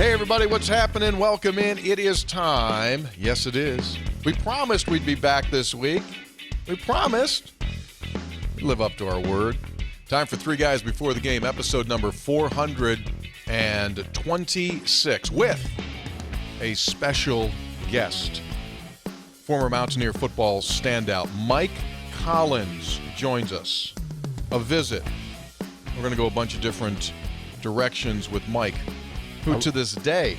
Hey, everybody, what's happening? Welcome in. It is time. Yes, it is. We promised we'd be back this week. We promised. We live up to our word. Time for Three Guys Before the Game, episode number 426, with a special guest. Former Mountaineer football standout Mike Collins joins us. A visit. We're going to go a bunch of different directions with Mike, who to this day,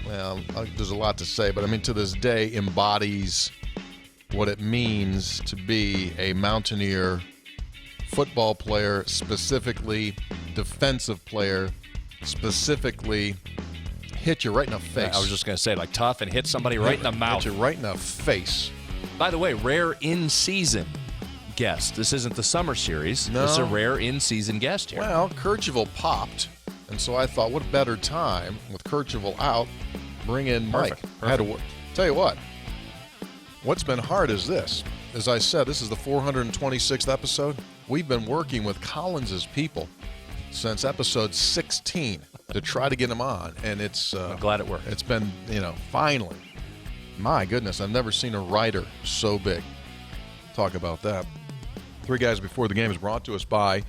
well, there's a lot to say, but I mean to this day embodies what it means to be a Mountaineer football player, specifically defensive player, specifically hit you right in the face. I was just going to say, like, tough and hit somebody right in the mouth. Hit you right in the face. By the way, rare in-season guest. This isn't the summer series. No. This is a rare in-season guest here. Well, Kercheval popped, and so I thought, what a better time with Kercheval out, bring in Mike. Perfect. I had to tell you what's been hard is this. As I said, this is the 426th episode. We've been working with Collins' people since episode 16 to try to get him on, and it's I'm glad it worked. It's been, finally. My goodness, I've never seen a writer so big. Talk about that. Three Guys Before the Game is brought to us by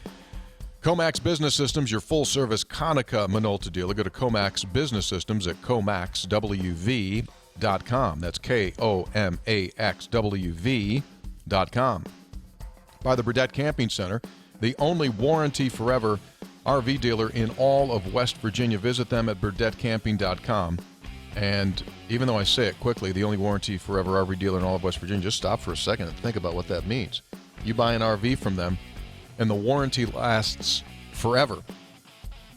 Comax Business Systems, your full-service Konica Minolta dealer. Go to Comax Business Systems at comaxwv.com. That's KOMAXWV.com. By the Burdett Camping Center, the only warranty-forever RV dealer in all of West Virginia. Visit them at burdettcamping.com. And even though I say it quickly, the only warranty forever RV dealer in all of West Virginia, just stop for a second and think about what that means. You buy an RV from them, and the warranty lasts forever.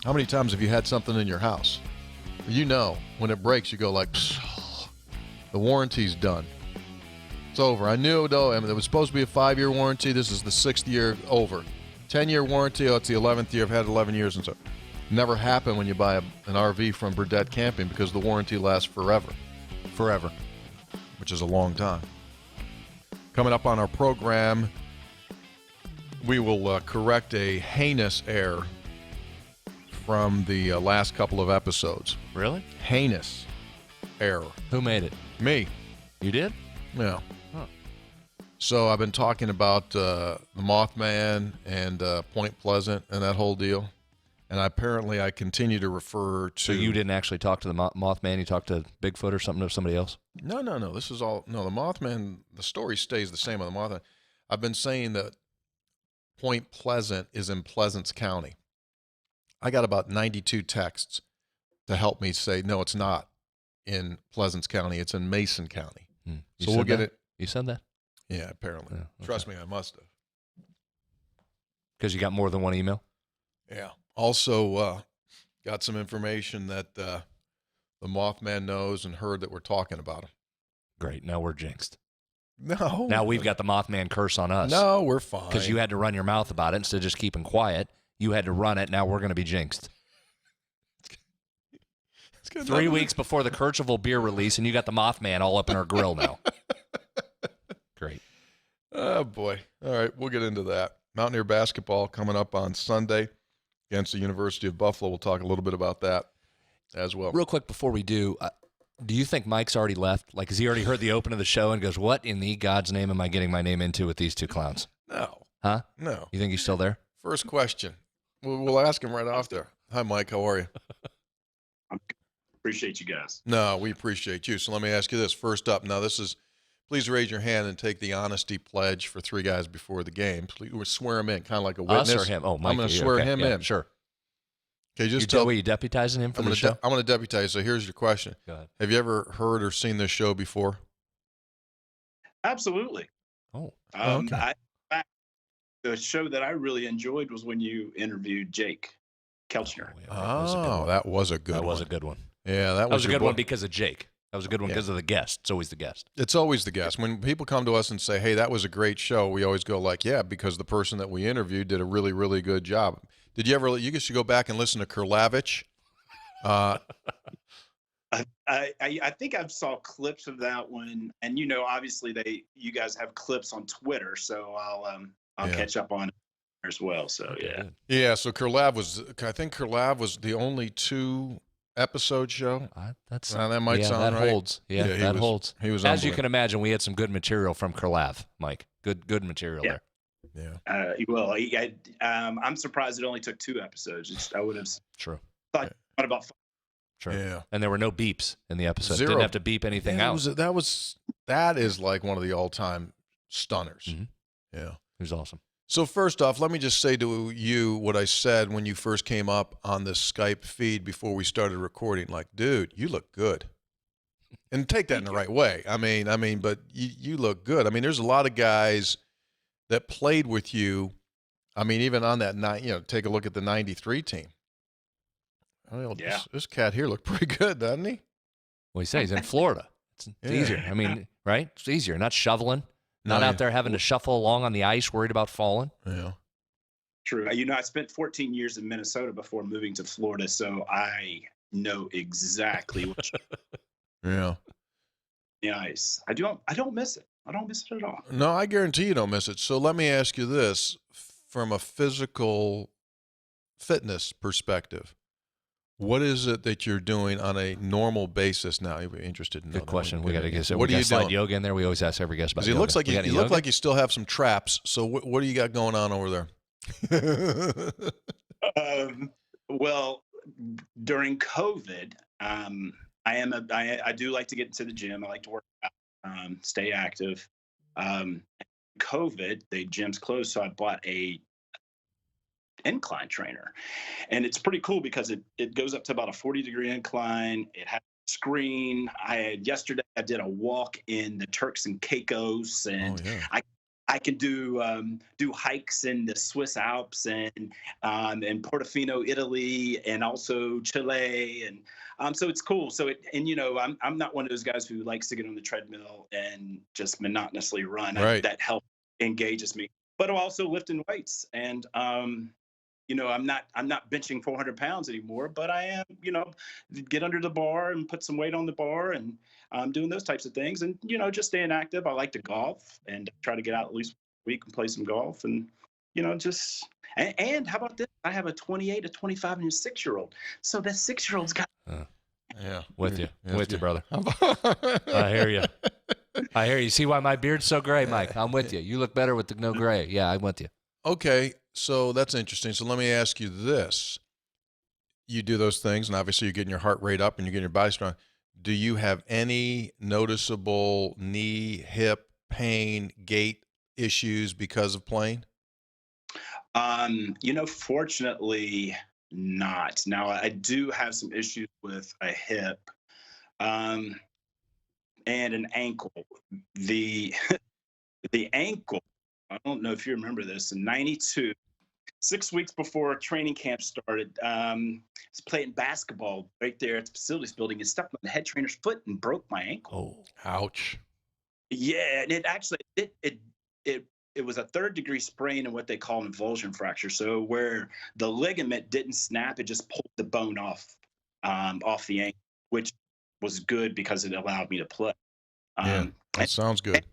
How many times have you had something in your house? You know, when it breaks, you go like, the warranty's done. It's over. I knew, though, it was supposed to be a 5-year warranty. This is the 6th year over. 10-year warranty, it's the 11th year. I've had 11 years, and so never happened when you buy an RV from Burdett Camping because the warranty lasts forever. Forever. Which is a long time. Coming up on our program, we will correct a heinous error from the last couple of episodes. Really? Heinous error. Who made it? Me. You did? Yeah. Huh. So I've been talking about the Mothman and Point Pleasant and that whole deal. And apparently I continue to refer to... So you didn't actually talk to the Mothman? You talked to Bigfoot or something, or somebody else? No. This is all... No, the Mothman, the story stays the same on the Mothman. I've been saying that Point Pleasant is in Pleasants County. I got about 92 texts to help me say, no, it's not in Pleasants County. It's in Mason County. So we'll get it. You said that? Yeah, apparently. Yeah, okay. Trust me, I must have. Because you got more than one email? Yeah. Also, got some information that the Mothman knows and heard that we're talking about him. Great. Now we're jinxed. No. Now we've got the Mothman curse on us. No, we're fine. Because you had to run your mouth about it instead of just keeping quiet. You had to run it. Now we're going to be jinxed. 3 weeks before the Kercheval beer release, and you got the Mothman all up in our grill now. Great. Oh, boy. All right, we'll get into that. Mountaineer basketball coming up on Sunday against the University of Buffalo. We'll talk a little bit about that as well. Real quick before we do you think Mike's already left? Like, has he already heard the open of the show and goes, what in the God's name am I getting my name into with these two clowns? No. Huh? No. You think he's still there? First question. We'll ask him right off there. Hi, Mike. How are you? Appreciate you guys. No, we appreciate you. So let me ask you this. First up, now this is, please raise your hand and take the honesty pledge for Three Guys Before the Game. Please swear him in, kind of like a witness. Us or him? Oh, Mike. I'm going to swear him in. Sure. Okay, just tell me. You deputizing him for the show? I'm going to deputize. So here's your question. Go ahead. Have you ever heard or seen this show before? Absolutely. Oh. Okay. The show that I really enjoyed was when you interviewed Jake Kelchner. That was a good one. That was a good one. Yeah, that was a good one because of Jake. That was a good one because of the guest. It's always the guest. It's always the guest. When people come to us and say, hey, that was a great show, we always go like, yeah, because the person that we interviewed did a really, really good job. Did you ever, you should go back and listen to Kurlavich. I think I saw clips of that one, and obviously you guys have clips on Twitter, so I'll catch up on it. as well. So yeah. Yeah, so I think Kurlav was the only 2-episode show. That might sound that right. holds. Yeah, that holds. He was As you can imagine, we had some good material from Kurlav, Mike. Good material there. Yeah. I'm surprised it only took 2 episodes. I would have thought about 5. True. Yeah. And there were no beeps in the episode. 0. Didn't have to beep anything out. That is like one of the all-time stunners. Mm-hmm. Yeah. It was awesome. So first off, let me just say to you what I said when you first came up on this Skype feed before we started recording. Like, dude, you look good. And take that in the right way. I mean, but you look good. I mean, there's a lot of guys that played with you. I mean, even on that night, take a look at the 93 team. This cat here looked pretty good, doesn't he? Well, he's in Florida. It's easier. I mean, right? It's easier. Not shoveling. Not out there having to shuffle along on the ice, worried about falling. Yeah. True. I spent 14 years in Minnesota before moving to Florida, so I know exactly what Yeah. the ice. I don't miss it. I don't miss it at all. No, I guarantee you don't miss it. So let me ask you this. From a physical fitness perspective, what is it that you're doing on a normal basis now? You'd be interested in Good question. We got to get what are you doing? yoga in there. We always ask every guest about yoga. Looks like you look like you still have some traps. So what do you got going on over there? Well, during COVID, I do like to get into the gym. I like to work out, stay active. COVID, the gym's closed, so I bought a incline trainer, and it's pretty cool because it goes up to about a 40-degree incline. It has a screen. Yesterday I did a walk in the Turks and Caicos, and I can do hikes in the Swiss Alps and Portofino, Italy, and also Chile, and so it's cool. So I'm not one of those guys who likes to get on the treadmill and just monotonously run. Right. That helps engages me. But I'm also lifting weights, and I'm not benching 400 pounds anymore, but I am, get under the bar and put some weight on the bar, and I'm doing those types of things, and just staying active. I like to golf and try to get out at least a week and play some golf, and and how about this? I have a 28, a 25, and a 6-year-old. So that 6-year-old's got. With you, brother. I hear you. You see why my beard's so gray, Mike? I'm with you. You look better with the no gray. Yeah, I'm with you. Okay, so that's interesting. So let me ask you this. You do those things, and obviously you're getting your heart rate up and you're getting your body strong. Do you have any noticeable knee, hip, pain, gait issues because of playing? Fortunately not. Now, I do have some issues with a hip and an ankle. The ankle, I don't know if you remember this, in 92, 6 weeks before training camp started, I was playing basketball right there at the facilities building and stepped on the head trainer's foot and broke my ankle. Oh, ouch. Yeah, and it actually, it was a 3rd-degree sprain and what they call an avulsion fracture. So where the ligament didn't snap, it just pulled the bone off the ankle, which was good because it allowed me to play. That sounds good.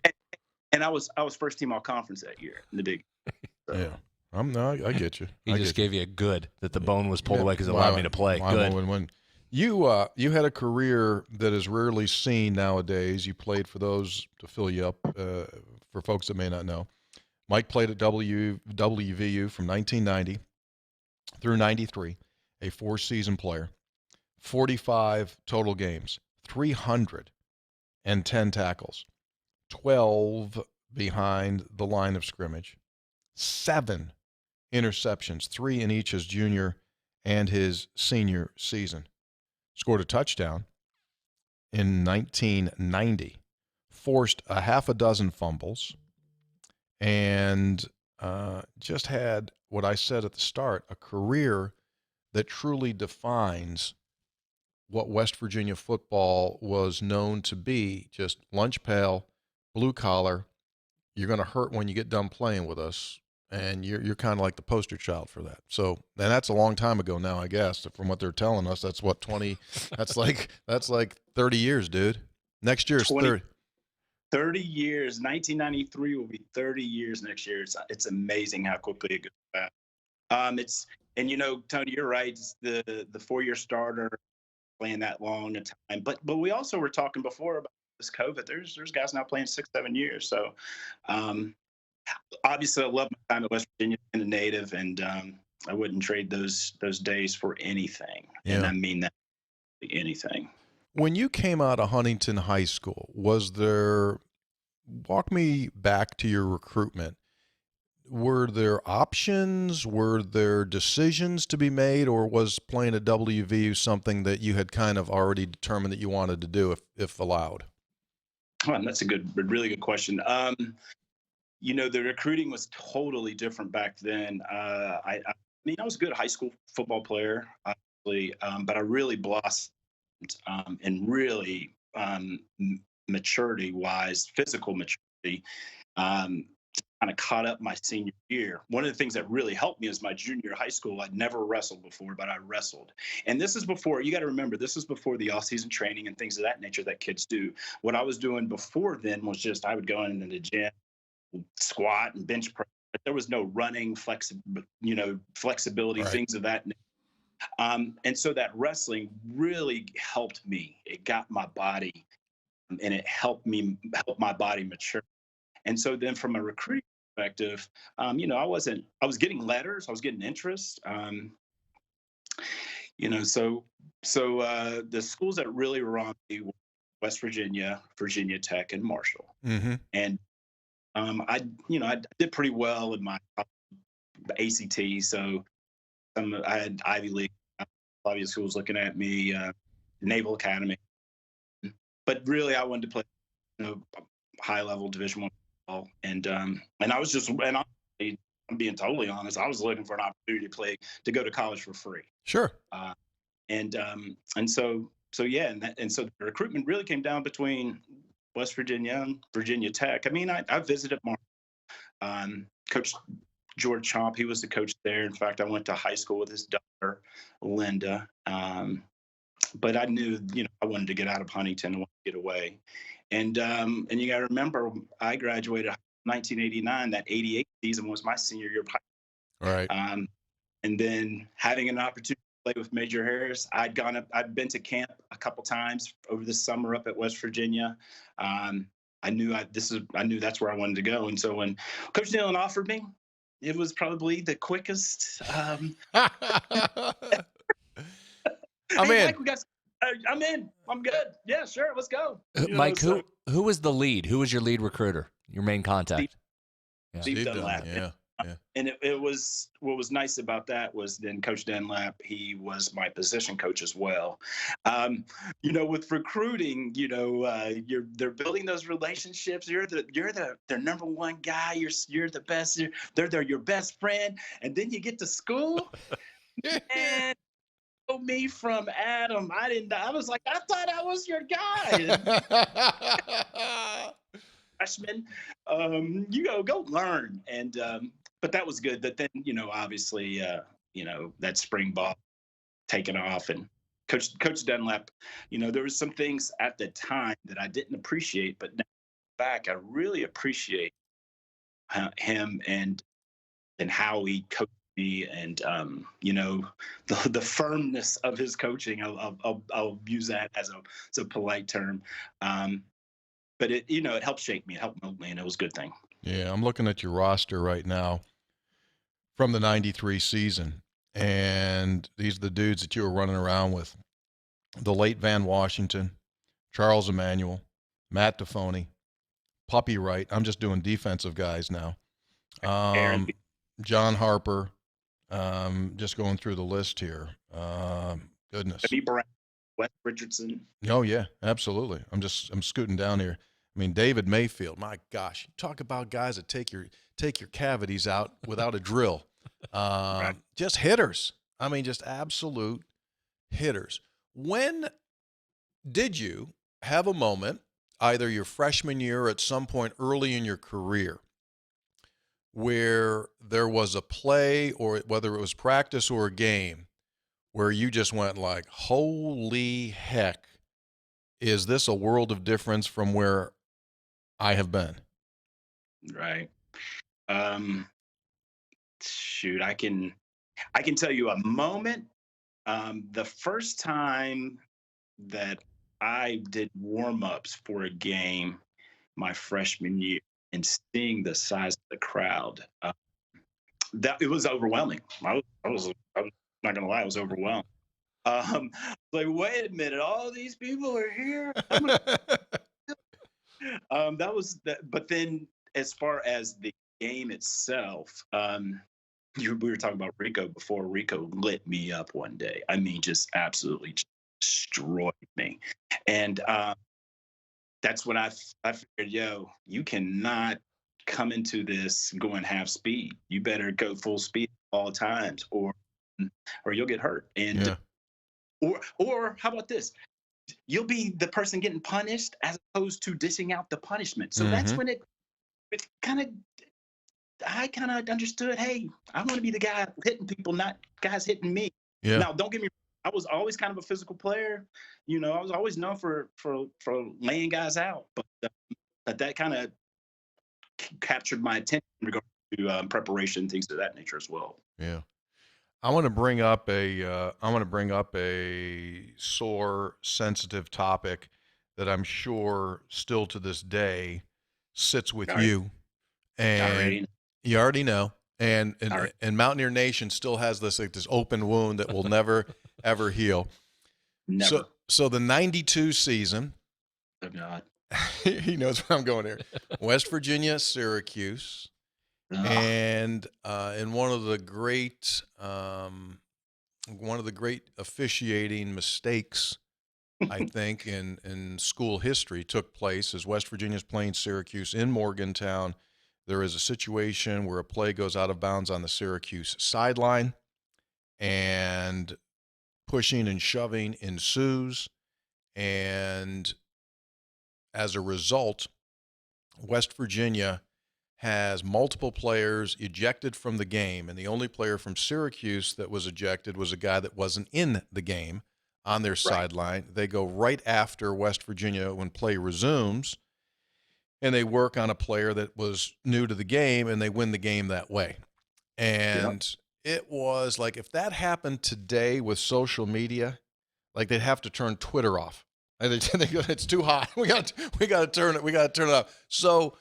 And I was first team all conference that year in the Big. So. Yeah. I get you. He just gave you a good that the bone was pulled away because it allowed me to play. Good. When you had a career that is rarely seen nowadays. You played, for those to fill you up, for folks that may not know. Mike played at WVU from 1990 through 93, a 4-season player, 45 total games, 310 tackles, 12 behind the line of scrimmage, 7 interceptions, 3 in each his junior and his senior season. Scored a touchdown in 1990, forced a half a dozen fumbles, and just had what I said at the start, a career that truly defines what West Virginia football was known to be, just lunch pail, blue collar. You're going to hurt when you get done playing with us, and you're kind of like the poster child for that. So, and that's a long time ago now, I guess. From what they're telling us, that's what 20. That's like 30 years, dude. Next year is 30. 30 years. 1993 will be 30 years next year. It's amazing how quickly it goes back. And Tony, you're right. It's the 4-year starter playing that long a time. But we also were talking before about this COVID. There's guys now playing 6-7 years. So obviously, I love my time at West Virginia being a native, and I wouldn't trade those days for anything. Yeah. And I mean that, anything. When you came out of Huntington High School, walk me back to your recruitment. Were there options? Were there decisions to be made, or was playing at WVU something that you had kind of already determined that you wanted to do if allowed? Well, that's a really good question. The recruiting was totally different back then. I was a good high school football player, obviously, but I really blossomed and really maturity-wise, physical maturity, kind of caught up my senior year. One of the things that really helped me is my junior high school. I'd never wrestled before, but I wrestled. And this is before, you got to remember, this is before the off-season training and things of that nature that kids do. What I was doing before then was just I would go into the gym, squat and bench press, but there was no running, flexibility, right, things of that nature. And so that wrestling really helped me. It got my body, and it helped my body mature. And so then from a recruiting perspective, I was getting letters, I was getting interest. So the schools that really were on me were West Virginia, Virginia Tech, and Marshall. Mm-hmm. And I did pretty well in my ACT. So I had Ivy League, obvious schools looking at me, Naval Academy. But really, I wanted to play, high level Division I football, and I was just, and I'm being totally honest, I was looking for an opportunity to go to college for free. Sure. And so the recruitment really came down between West Virginia and Virginia Tech. I mean, I visited Coach George Chomp. He was the coach there. In fact, I went to high school with his daughter, Linda. But I knew, I wanted to get out of Huntington and want to get away. And you got to remember, I graduated in 1989. That 88 season was my senior year of high school. Right. And then having an opportunity to play with Major Harris, I'd been to camp a couple times over the summer up at West Virginia. I knew that's where I wanted to go. And so when Coach Dillon offered me, it was probably the quickest. I'm in. I'm good. Yeah, sure. Let's go. Mike, who was the lead? Who was your lead recruiter? Your main contact? Steve Dunlap. Yeah. And it was, what was nice about that was then Coach Dunlap, he was my position coach as well. With recruiting, they're building those relationships. You're their number one guy. You're the best. They're your best friend. And then you get to school and me from Adam. I was like, I thought I was your guy. Freshman, go learn. And but that was good. But then, obviously, that spring ball taken off, and Coach Dunlap, there was some things at the time that I didn't appreciate, but now back, I really appreciate him and how he coached me, and the firmness of his coaching. I'll use that as a polite term. But it helped shape me. It helped mold me, and it was a good thing. Yeah, I'm looking at your roster right now from the 93 season, and these are the dudes that you were running around with. The late Van Washington, Charles Emmanuel, Matt Defoni, Puppy Wright. I'm just doing defensive guys now. John Harper. Just going through the list here. Goodness. Wes Richardson. Oh, yeah, absolutely. I'm scooting down here. I mean, David Mayfield, my gosh, talk about guys that take your cavities out without a drill. Right. Just hitters. I mean, just absolute hitters. When did you have a moment, either your freshman year or at some point early in your career, where there was a play, or whether it was practice or a game, where you just went like, holy heck, is this a world of difference from where I have been. Right. Shoot, I can tell you a moment. The first time that I did warm-ups for a game my freshman year and seeing the size of the crowd, that it was overwhelming. I was not gonna lie, I was overwhelmed. Like, wait a minute, all these people are here. That was that. But then, as far as the game itself, we were talking about Rico before. Rico lit me up one day. I mean, just absolutely destroyed me. And that's when I figured, yo, you cannot come into this going half speed. You better go full speed all times, or you'll get hurt. And Yeah. or how about this? You'll be the person getting punished as opposed to dishing out the punishment. So that's when it kind of I kind of understood, hey, I want to be the guy hitting people, not guys hitting me. Yeah. Now, don't get me wrong, I was always kind of a physical player. You know, I was always known for laying guys out, but that kind of captured my attention in regard to preparation, things of that nature as well. Yeah. I want to bring up a sore, sensitive topic that I'm sure still to this day sits with you, and you already know. And Mountaineer Nation still has this open wound that will never ever heal. Never. So the '92 season. Oh God. He knows where I'm going here. West Virginia, Syracuse. And in one of the great officiating mistakes, I think, in school history took place as West Virginia's playing Syracuse in Morgantown. There is a situation where a play goes out of bounds on the Syracuse sideline, and pushing and shoving ensues. And as a result, West Virginia has multiple players ejected from the game, and the only player from Syracuse that was ejected was a guy that wasn't in the game on their sideline. They go right after West Virginia when play resumes, and they work on a player that was new to the game, and they win the game that way. And it was like, if that happened today with social media, like, they'd have to turn Twitter off. They go, it's too hot. We got to turn it off. So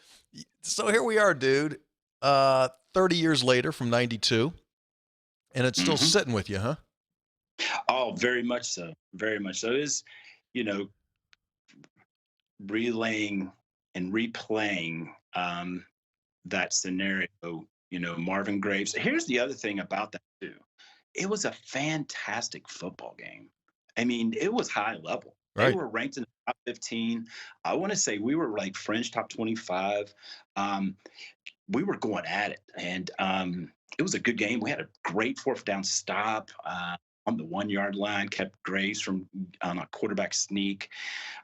here we are, dude, 30 years later from 92, and it's still sitting with you, huh? Oh, very much so. Very much so. It is, you know, relaying and replaying that scenario, you know, Marvin Graves. Here's the other thing about that, too. It was a fantastic football game. I mean, it was high level. They were ranked in the top 15. I want to say we were like fringe top 25. We were going at it, and it was a good game. We had a great fourth down stop on the 1 yard line, kept Graves from on a quarterback sneak.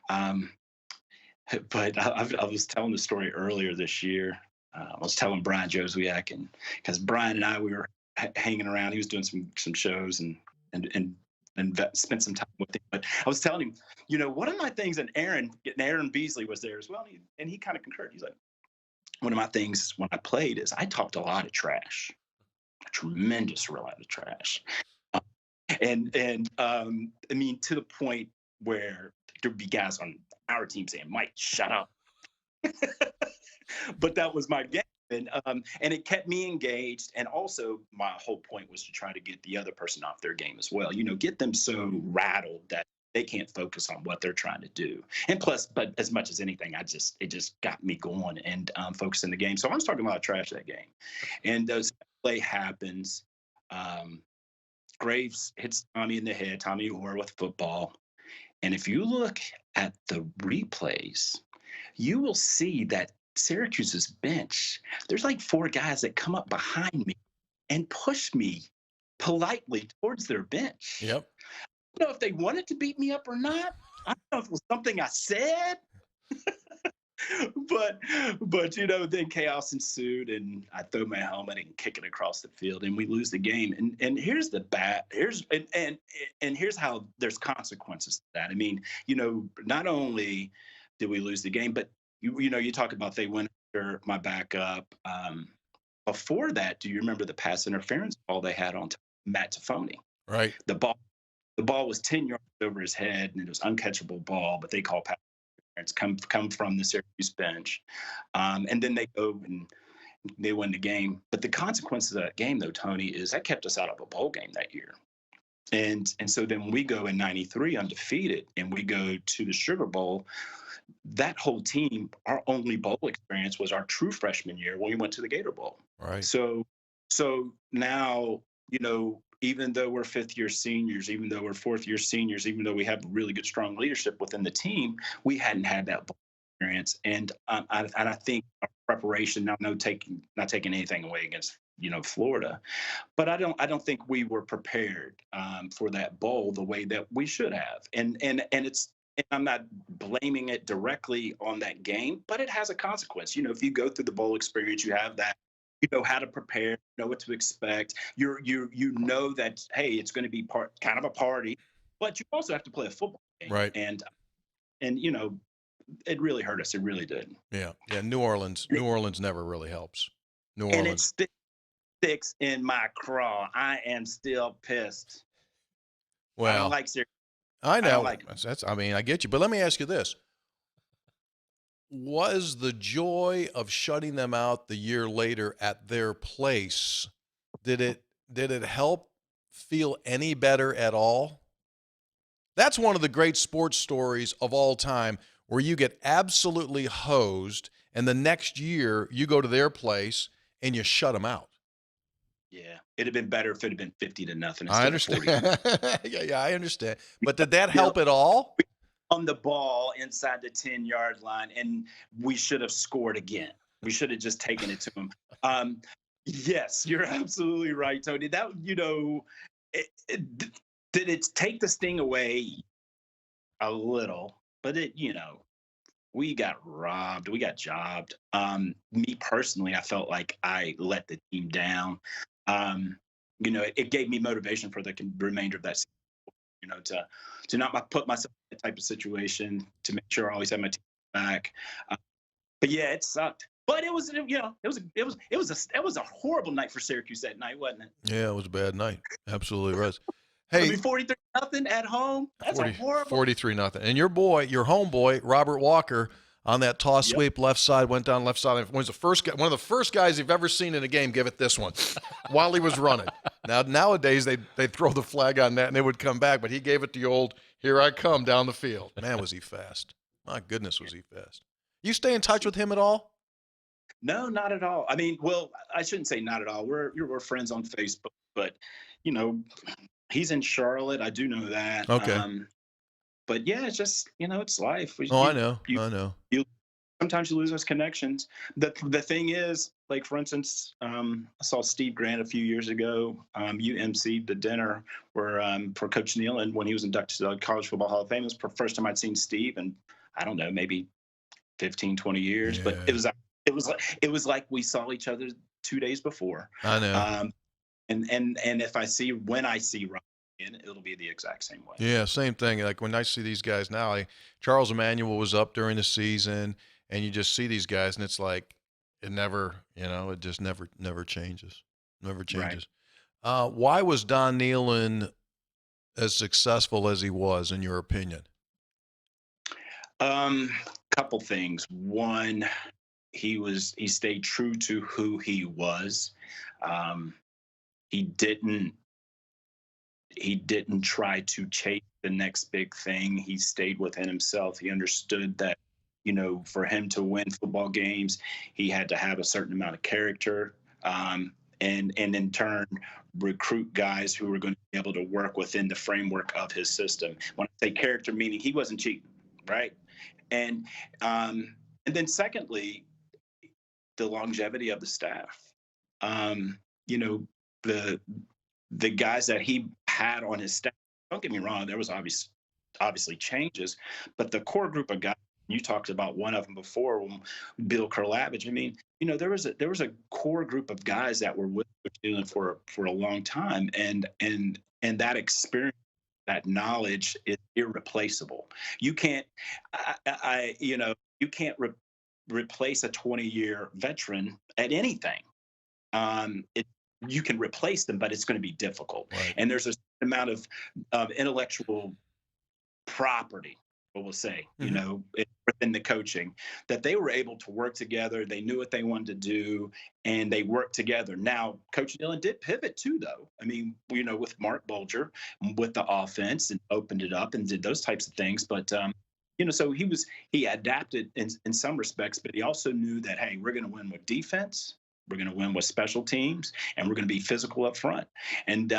But I was telling the story earlier this year. I was telling Brian Joswiak, and because Brian and I, we were hanging around. He was doing some shows and spent some time with him. But I was telling him, you know, one of my things, and Aaron Beasley was there as well, and he kind of concurred. He's like, one of my things when I played is I talked a lot of trash, a tremendous amount of trash. And I mean, to the point where there'd be guys on our team saying, Mike, shut up. But that was my game. And it kept me engaged. And also my whole point was to try to get the other person off their game as well. You know, get them so rattled that they can't focus on what they're trying to do. And plus, but as much as anything, it just got me going and focusing the game. So I was talking about trash that game. And those play happens. Graves hits Tommy in the head, Tommy Orr with football. And if you look at the replays, you will see that Syracuse's bench, there's like 4 guys that come up behind me and push me politely towards their bench. Yep. I don't know if they wanted to beat me up or not. I don't know if it was something I said. but you know, then chaos ensued, and I throw my helmet and kick it across the field, and we lose the game. And here's the here's how there's consequences to that. I mean, you know, not only did we lose the game, but you talk about they went after my backup. Before that, do you remember the pass interference ball they had on Matt Tafoni? Right. The ball was 10 yards over his head, and it was uncatchable ball, but they call pass interference come from the Syracuse bench. And then they go and they win the game. But the consequences of that game, though, Tony, is that kept us out of a bowl game that year. And so then we go in '93 undefeated, and we go to the Sugar Bowl. That whole team, our only bowl experience was our true freshman year when we went to the Gator Bowl. Right. So now, even though we're fifth-year seniors, even though we're fourth-year seniors, even though we have really good, strong leadership within the team, we hadn't had that bowl experience. And I think our preparation, not taking anything away against Florida, but I don't think we were prepared for that bowl the way that we should have. And I'm not blaming it directly on that game, but it has a consequence. If you go through the bowl experience, you have that. You know how to prepare, you know what to expect. You know that, hey, it's going to be kind of a party, but you also have to play a football game. Right. And it really hurt us. It really did. Yeah. New Orleans never really helps. New Orleans. And it sticks in my craw. I am still pissed. Well, I don't like Syracuse. I know. I don't like I get you. But let me ask you this. Was the joy of shutting them out the year later at their place, did it help feel any better at all? That's one of the great sports stories of all time, where you get absolutely hosed, and the next year you go to their place and you shut them out. Yeah, it'd have been better if it had been 50-0. I understand. Yeah, I understand. But did that help at all? On the ball inside the 10-yard line, and we should have scored again. We should have just taken it to them. Yes, you're absolutely right, Tony. That, did it take the sting away a little? But we got robbed. We got jobbed. Me personally, I felt like I let the team down. It gave me motivation for the remainder of that season. To not put myself in that type of situation, to make sure I always have my team back. But yeah, it sucked. But it was a horrible night for Syracuse that night, wasn't it? Yeah, it was a bad night. Absolutely was. Hey, 43-0 at home. That's a horrible. 43-0. And your homeboy, Robert Walker, on that toss sweep left side, went down left side. Was the first guy, one of the first guys you've ever seen in a game give it this one while he was running. Nowadays they throw the flag on that and they would come back, but he gave it the old "here I come" down the field. Man, was he fast! My goodness, was he fast! You stay in touch with him at all? No, not at all. I mean, well, I shouldn't say not at all. We're friends on Facebook, but he's in Charlotte. I do know that. Okay. But yeah, it's just it's life. I know. Sometimes you lose those connections. The thing is, like, for instance, I saw Steve Grant a few years ago. You emceed the dinner where for Coach Nealon when he was inducted to the College Football Hall of Fame. It was the first time I'd seen Steve in, I don't know, maybe 15, 20 years. Yeah. But it was like we saw each other 2 days before. I know. And when I see Ryan, it'll be the exact same way. Yeah, same thing. Like when I see these guys now, Charles Emmanuel was up during the season, and you just see these guys, and it's like it never, it just never changes. Never changes. Right. Why was Don Nealon as successful as he was, in your opinion? Couple things. One, he stayed true to who he was. He didn't try to chase the next big thing. He stayed within himself. He understood that, for him to win football games, he had to have a certain amount of character, and in turn recruit guys who were going to be able to work within the framework of his system. When I say character, meaning he wasn't cheap, right? And then secondly, the longevity of the staff. The guys that he had on his staff, don't get me wrong, there was obviously changes, but the core group of guys, you talked about one of them before, Bill Kurlavich. I mean, there was a core group of guys that were with Nealon for a long time, and that experience, that knowledge is irreplaceable. You can't, replace a 20-year veteran at anything. You can replace them, but it's going to be difficult. Right. And there's a certain amount of intellectual property, we'll say, within the coaching, that they were able to work together. They knew what they wanted to do, and they worked together. Now, Coach Dillon did pivot too, though. I mean, with Mark Bulger, with the offense, and opened it up and did those types of things. But so he adapted in some respects, but he also knew that, hey, we're going to win with defense. We're going to win with special teams, and we're going to be physical up front, and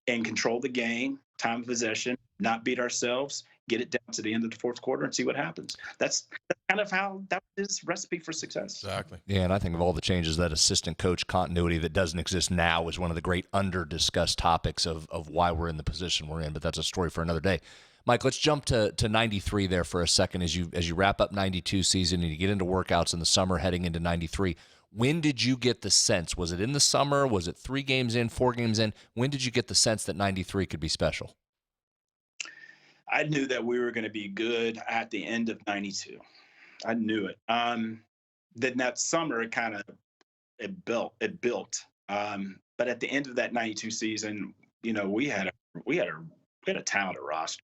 control the game, time of possession, not beat ourselves, get it down to the end of the fourth quarter, and see what happens. That's kind of how that is recipe for success. Exactly. Yeah, and I think of all the changes, that assistant coach continuity that doesn't exist now is one of the great under-discussed topics of why we're in the position we're in. But that's a story for another day. Mike, let's jump to 93 there for a second as you wrap up 92 season and you get into workouts in the summer heading into 93. When did you get the sense? Was it in the summer? Was it 3 games in, 4 games in? When did you get the sense that 93 could be special? I knew that we were going to be good at the end of 92. I knew it. Then that summer, it built. But at the end of that 92 season, we had a talented roster.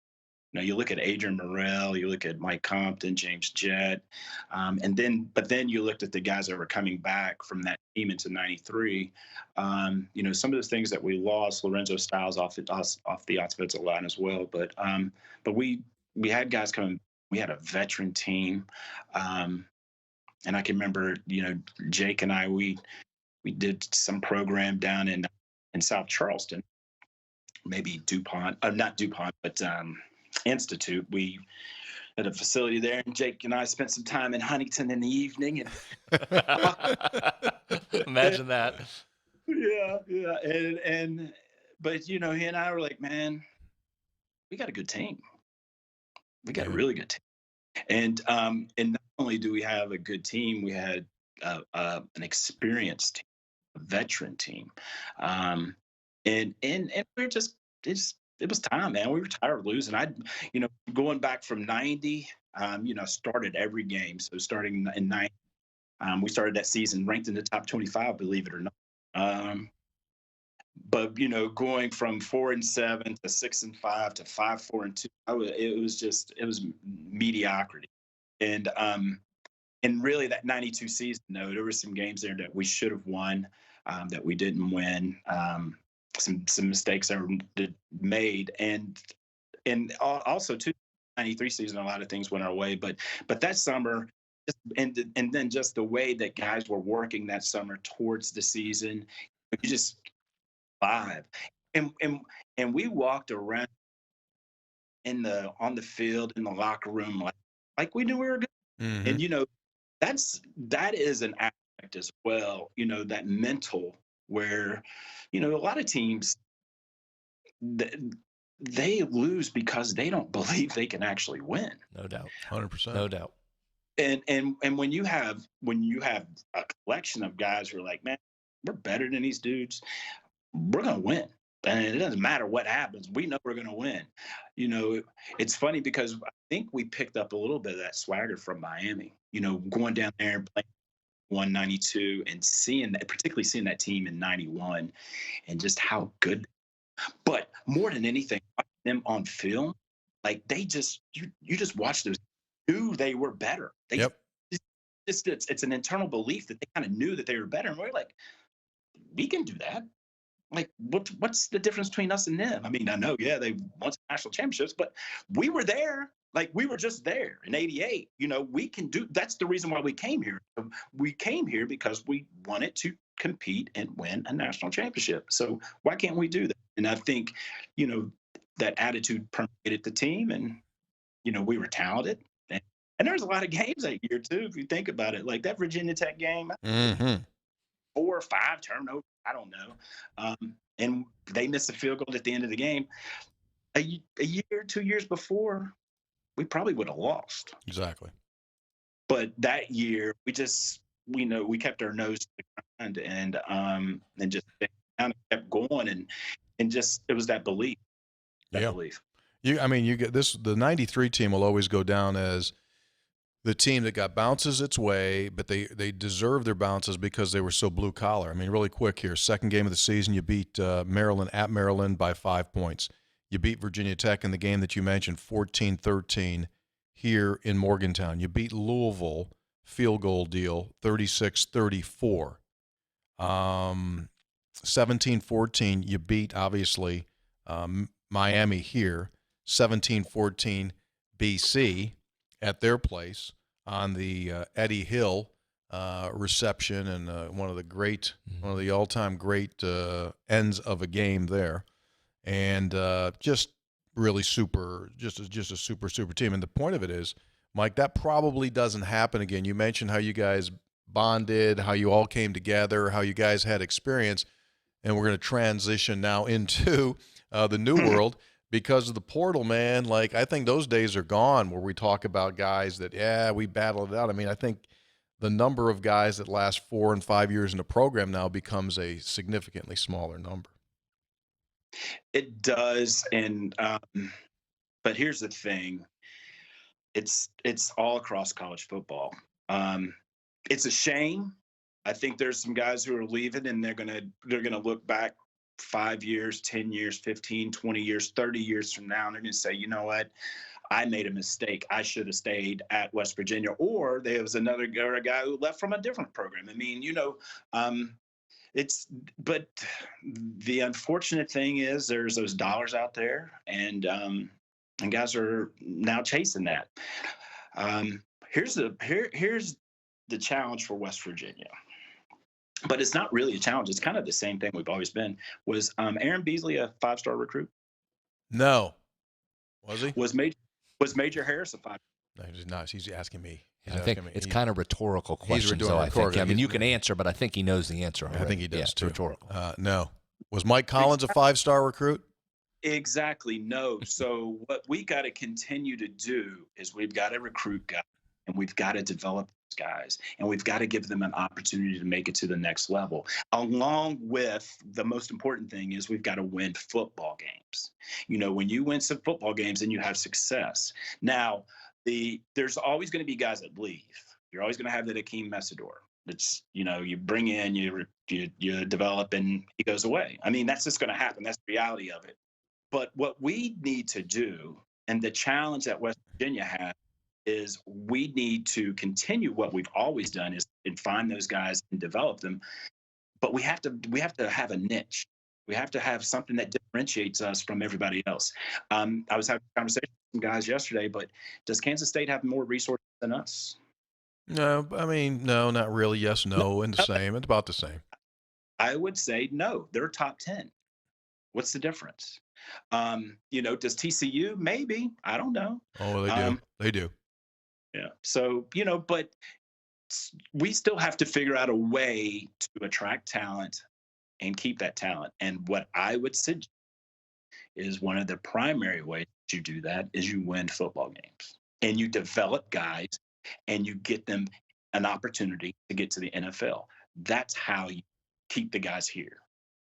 You look at Adrian Morrell, you look at Mike Compton, James Jett, but then you looked at the guys that were coming back from that team into 93. Some of the things that we lost, Lorenzo Styles off the offensive line as well. But we had guys coming. We had a veteran team, and I can remember, Jake and I, we did some program down in South Charleston, maybe DuPont, not DuPont, but Institute. We had a facility there, and Jake and I spent some time in Huntington in the evening. And imagine that. Yeah. But he and I were like, man, we got a good team. We got a really good team. And not only do we have a good team, we had an experienced team, a veteran team. And we're just it was time, man. We were tired of losing. Going back from 90, started every game. So starting in 90, we started that season ranked in the top 25, believe it or not. But going from 4-7 to 6-5 to 5-4-2, it was mediocrity. And really that 92 season, though, there were some games there that we should have won, that we didn't win. Some mistakes that were made, and also too, 93 season, a lot of things went our way, but that summer, and then just the way that guys were working that summer towards the season, you just vibe, and we walked around on the field, in the locker room, like we knew we were good. Mm-hmm. And that is an aspect as well, that mental, where a lot of teams, they lose because they don't believe they can actually win. No doubt. 100%. No doubt. And when you have a collection of guys who are like, man, we're better than these dudes, we're going to win. And it doesn't matter what happens. We know we're going to win. It's funny because I think we picked up a little bit of that swagger from Miami, going down there and playing 192 and particularly seeing that team in 91 and just how good. But more than anything, watching them on film, like you just watch those, knew they were better. It's an internal belief that they kind of knew that they were better. And we're like, we can do that. Like, what's the difference between us and them? I mean, I know, they won national championships, but we were there. Like, we were just there in 88. We can do, that's the reason why we came here. We came here because we wanted to compete and win a national championship. So why can't we do that? And I think, that attitude permeated the team, and, we were talented. And there was a lot of games that year too, if you think about it, like that Virginia Tech game, 4 or 5 turnovers, I don't know. And they missed a field goal at the end of the game. A year, 2 years before, we probably would have lost. Exactly. But that year, we kept our nose to the ground and just kind of kept going, and just, it was that belief. Belief. You get this. The 93 team will always go down as the team that got bounces its way, but they deserve their bounces because they were so blue collar. I mean, really quick here, second game of the season, you beat Maryland at Maryland by 5 points. You beat Virginia Tech in the game that you mentioned, 14-13 here in Morgantown. You beat Louisville, field goal deal, 36-34. 17-14, you beat, obviously, Miami here, 17-14 BC at their place on the Eddie Hill reception, and one of the all-time great ends of a game there, and just really super, just a super team. And the point of it is, Mike, that probably doesn't happen again. You mentioned how you guys bonded, how you all came together, how you guys had experience, and we're going to transition now into the new world. Because of the portal, man, like I think those days are gone where we talk about guys that, we battled it out. I mean, I think the number of guys that last 4 and 5 years in a program now becomes a significantly smaller number. It does, and but here's the thing: it's all across college football. It's a shame. I think there's some guys who are leaving, and they're gonna look back 5 years, 10 years, 15, 20 years, 30 years from now, and they're going to say, you know what, I made a mistake. I should have stayed at West Virginia. Or there was a guy who left from a different program. I mean, but the unfortunate thing is there's those dollars out there, and guys are now chasing that. Here's the challenge for West Virginia. But it's not really a challenge. It's kind of the same thing we've always been. Was Aaron Beasley a 5-star recruit? No. Was he? Was Major Harris a 5-star? No, he's not. He's asking me. I think it's kind of rhetorical questions, though, I think. I mean, you can answer, but I think he knows the answer already. I think he does, too. Rhetorical. No. Was Mike Collins a 5-star recruit? Exactly, no. So what we got to continue to do is we've got to recruit guys, and we've got to develop guys, and we've got to give them an opportunity to make it to the next level. Along with the most important thing is we've got to win football games. When you win some football games, then you have success. Now, there's always going to be guys that leave. You're always going to have that Akeem Messidor. It's you bring in, you develop, and he goes away. I mean, that's just going to happen. That's the reality of it. But what we need to do, and the challenge that West Virginia has, is we need to continue what we've always done is find those guys and develop them. But we have to have a niche. We have to have something that differentiates us from everybody else. I was having a conversation with some guys yesterday, but does Kansas State have more resources than us? No, I mean, no, not really. Yes, no, and the same. It's about the same. I would say no. They're top 10. What's the difference? Does TCU? Maybe. I don't know. Oh, they do. They do. Yeah. So, but we still have to figure out a way to attract talent and keep that talent. And what I would suggest is one of the primary ways you do that is you win football games and you develop guys and you get them an opportunity to get to the NFL. That's how you keep the guys here.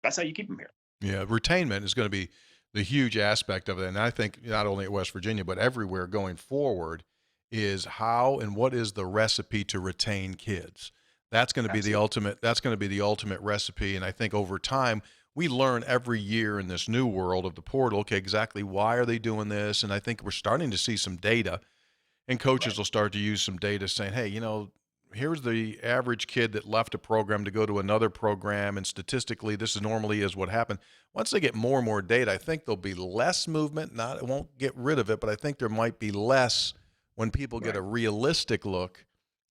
That's how you keep them here. Yeah. Retainment is going to be the huge aspect of it. And I think not only at West Virginia, but everywhere going forward, is how and what is the recipe to retain kids. That's going to be the ultimate. That's going to be the ultimate recipe. And I think over time we learn every year in this new world of the portal. Okay, exactly why are they doing this? And I think we're starting to see some data, and coaches will start to use some data saying, hey, here's the average kid that left a program to go to another program, and statistically, this is normally is what happened. Once they get more and more data, I think there'll be less movement. It won't get rid of it, but I think there might be less when people get a realistic look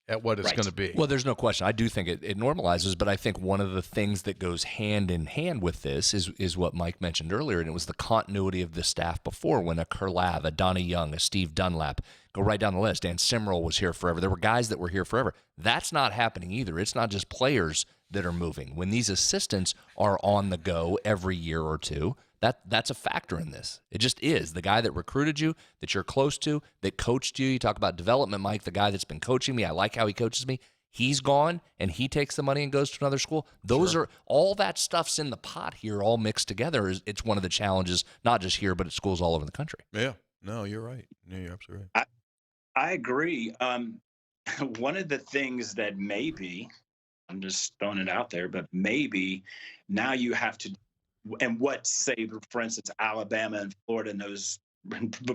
at what it's going to be. Well, there's no question. I do think it normalizes, but I think one of the things that goes hand in hand with this is what Mike mentioned earlier, and it was the continuity of the staff before, when a Kurlav, a Donnie Young, a Steve Dunlap, go right down the list. Dan Simrell was here forever. There were guys that were here forever. That's not happening either. It's not just players that are moving. When these assistants are on the go every year or two, that's a factor in this. It just is. The guy that recruited you, that you're close to, that coached you. You talk about development, Mike, the guy that's been coaching me. I like how he coaches me. He's gone, and he takes the money and goes to another school. Those are all that stuff's in the pot here, all mixed together. It's one of the challenges, not just here, but at schools all over the country. Yeah. No, you're right. Yeah, you're absolutely right. I agree. one of the things that maybe, I'm just throwing it out there, but maybe now you have to, and what say, for instance, Alabama and Florida knows,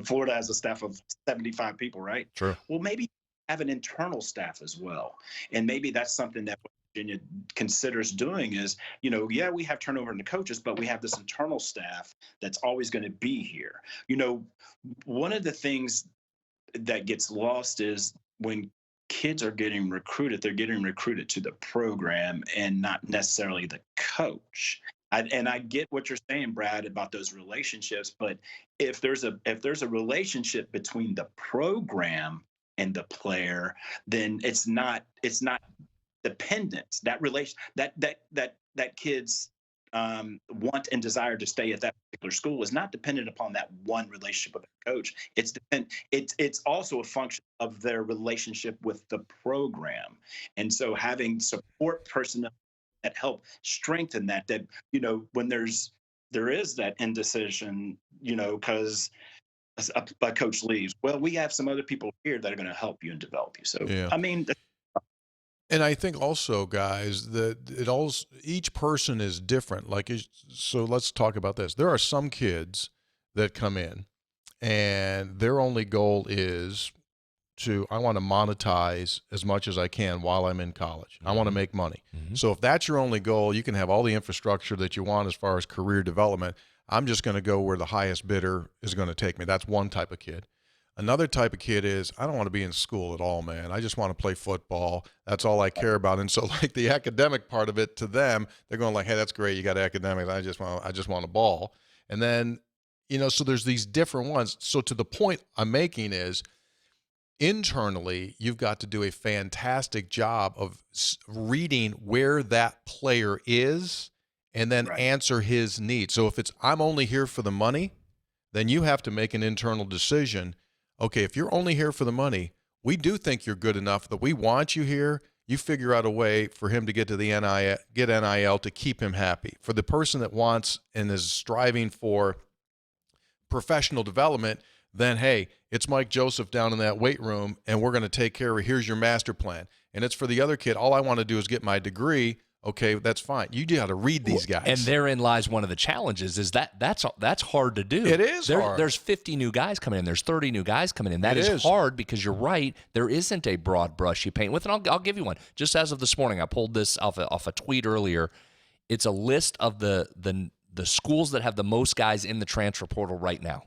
Florida has a staff of 75 people, right? True. Well, maybe have an internal staff as well. And maybe that's something that Virginia considers doing is, yeah, we have turnover in the coaches, but we have this internal staff that's always going to be here. One of the things that gets lost is when kids are getting recruited, they're getting recruited to the program and not necessarily the coach. And I get what you're saying, Brad, about those relationships. But if there's a relationship between the program and the player, then it's not dependence. That relation that kids want and desire to stay at that particular school is not dependent upon that one relationship with the coach. It's also a function of their relationship with the program, and so having support personnel that help strengthen that when there is that indecision, because a coach leaves, well, we have some other people here that are going to help you and develop you. So Yeah. I mean, And I think also, guys, that each person is different. So let's talk about this. There are some kids that come in and their only goal is I want to monetize as much as I can while I'm in college. I want to make money. Mm-hmm. So if that's your only goal, you can have all the infrastructure that you want as far as career development. I'm just going to go where the highest bidder is going to take me. That's one type of kid. Another type of kid is, I don't want to be in school at all, man. I just want to play football. That's all I care about. And so like the academic part of it to them, they're going like, hey, that's great. You got academics. I just want a ball. And then, so there's these different ones. So to the point I'm making is internally, you've got to do a fantastic job of reading where that player is and then answer his needs. So if it's, I'm only here for the money, then you have to make an internal decision. Okay, if you're only here for the money, we do think you're good enough that we want you here. You figure out a way for him to get to the NIL to keep him happy. For the person that wants and is striving for professional development, then, hey, it's Mike Joseph down in that weight room, and we're going to take care of it. Here's your master plan. And it's for the other kid, all I want to do is get my degree. Okay, that's fine. You got to read these guys. And therein lies one of the challenges is that's hard to do. It is hard. There's 50 new guys coming in. There's 30 new guys coming in. That is hard because you're right. There isn't a broad brush you paint with. And I'll give you one. Just as of this morning, I pulled this off a tweet earlier. It's a list of the schools that have the most guys in the transfer portal right now.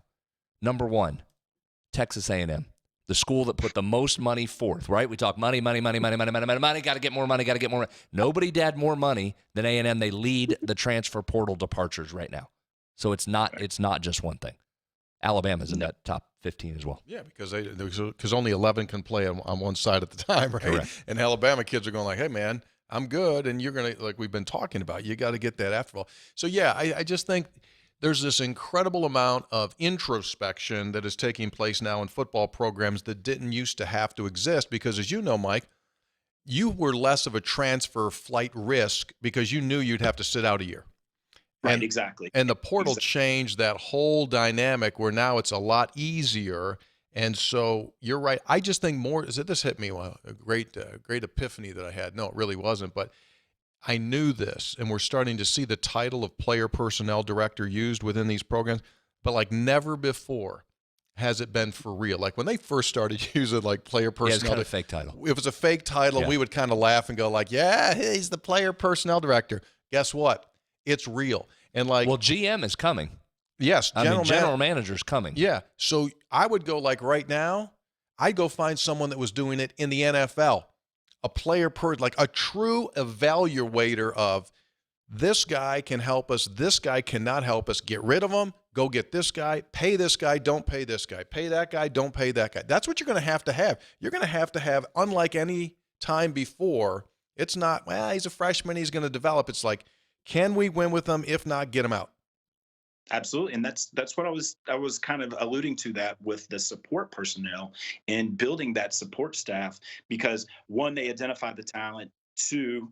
Number 1, Texas A&M. The school that put the most money forth, right? We talk money, got to get more money, Nobody had more money than A&M. They lead the transfer portal departures right now. So it's not just one thing. Alabama's in that top 15 as well. Yeah, because only 11 can play on one side at the time, right? Correct. And Alabama kids are going like, hey, man, I'm good. And you're going to, like we've been talking about, you got to get that after all. So, yeah, I just think there's this incredible amount of introspection that is taking place now in football programs that didn't used to have to exist because, as you know, Mike, you were less of a transfer flight risk because you knew you'd have to sit out a year. Right, exactly. And the portal changed that whole dynamic where now it's a lot easier. And so you're right. I just think this hit me a great epiphany that I had. No, it really wasn't, but I knew this, and we're starting to see the title of player personnel director used within these programs, but like never before has it been for real. Like when they first started using like player personnel. It's kind of a fake title. If it was a fake title, we would kind of laugh and go like, yeah, he's the player personnel director. Guess what? It's real. And like, well, GM is coming. Yes. General manager's coming. Yeah. So I would go like right now, I'd go find someone that was doing it in the NFL. A player like a true evaluator of this guy can help us, this guy cannot help us. Get rid of him, go get this guy, pay this guy, don't pay this guy, pay that guy, don't pay that guy. That's what you're going to have. You're going to have, unlike any time before, it's not, well, he's a freshman, he's going to develop. It's like, can we win with him? If not, get him out. Absolutely. And that's what I was kind of alluding to that with the support personnel and building that support staff, because 1, they identify the talent, 2,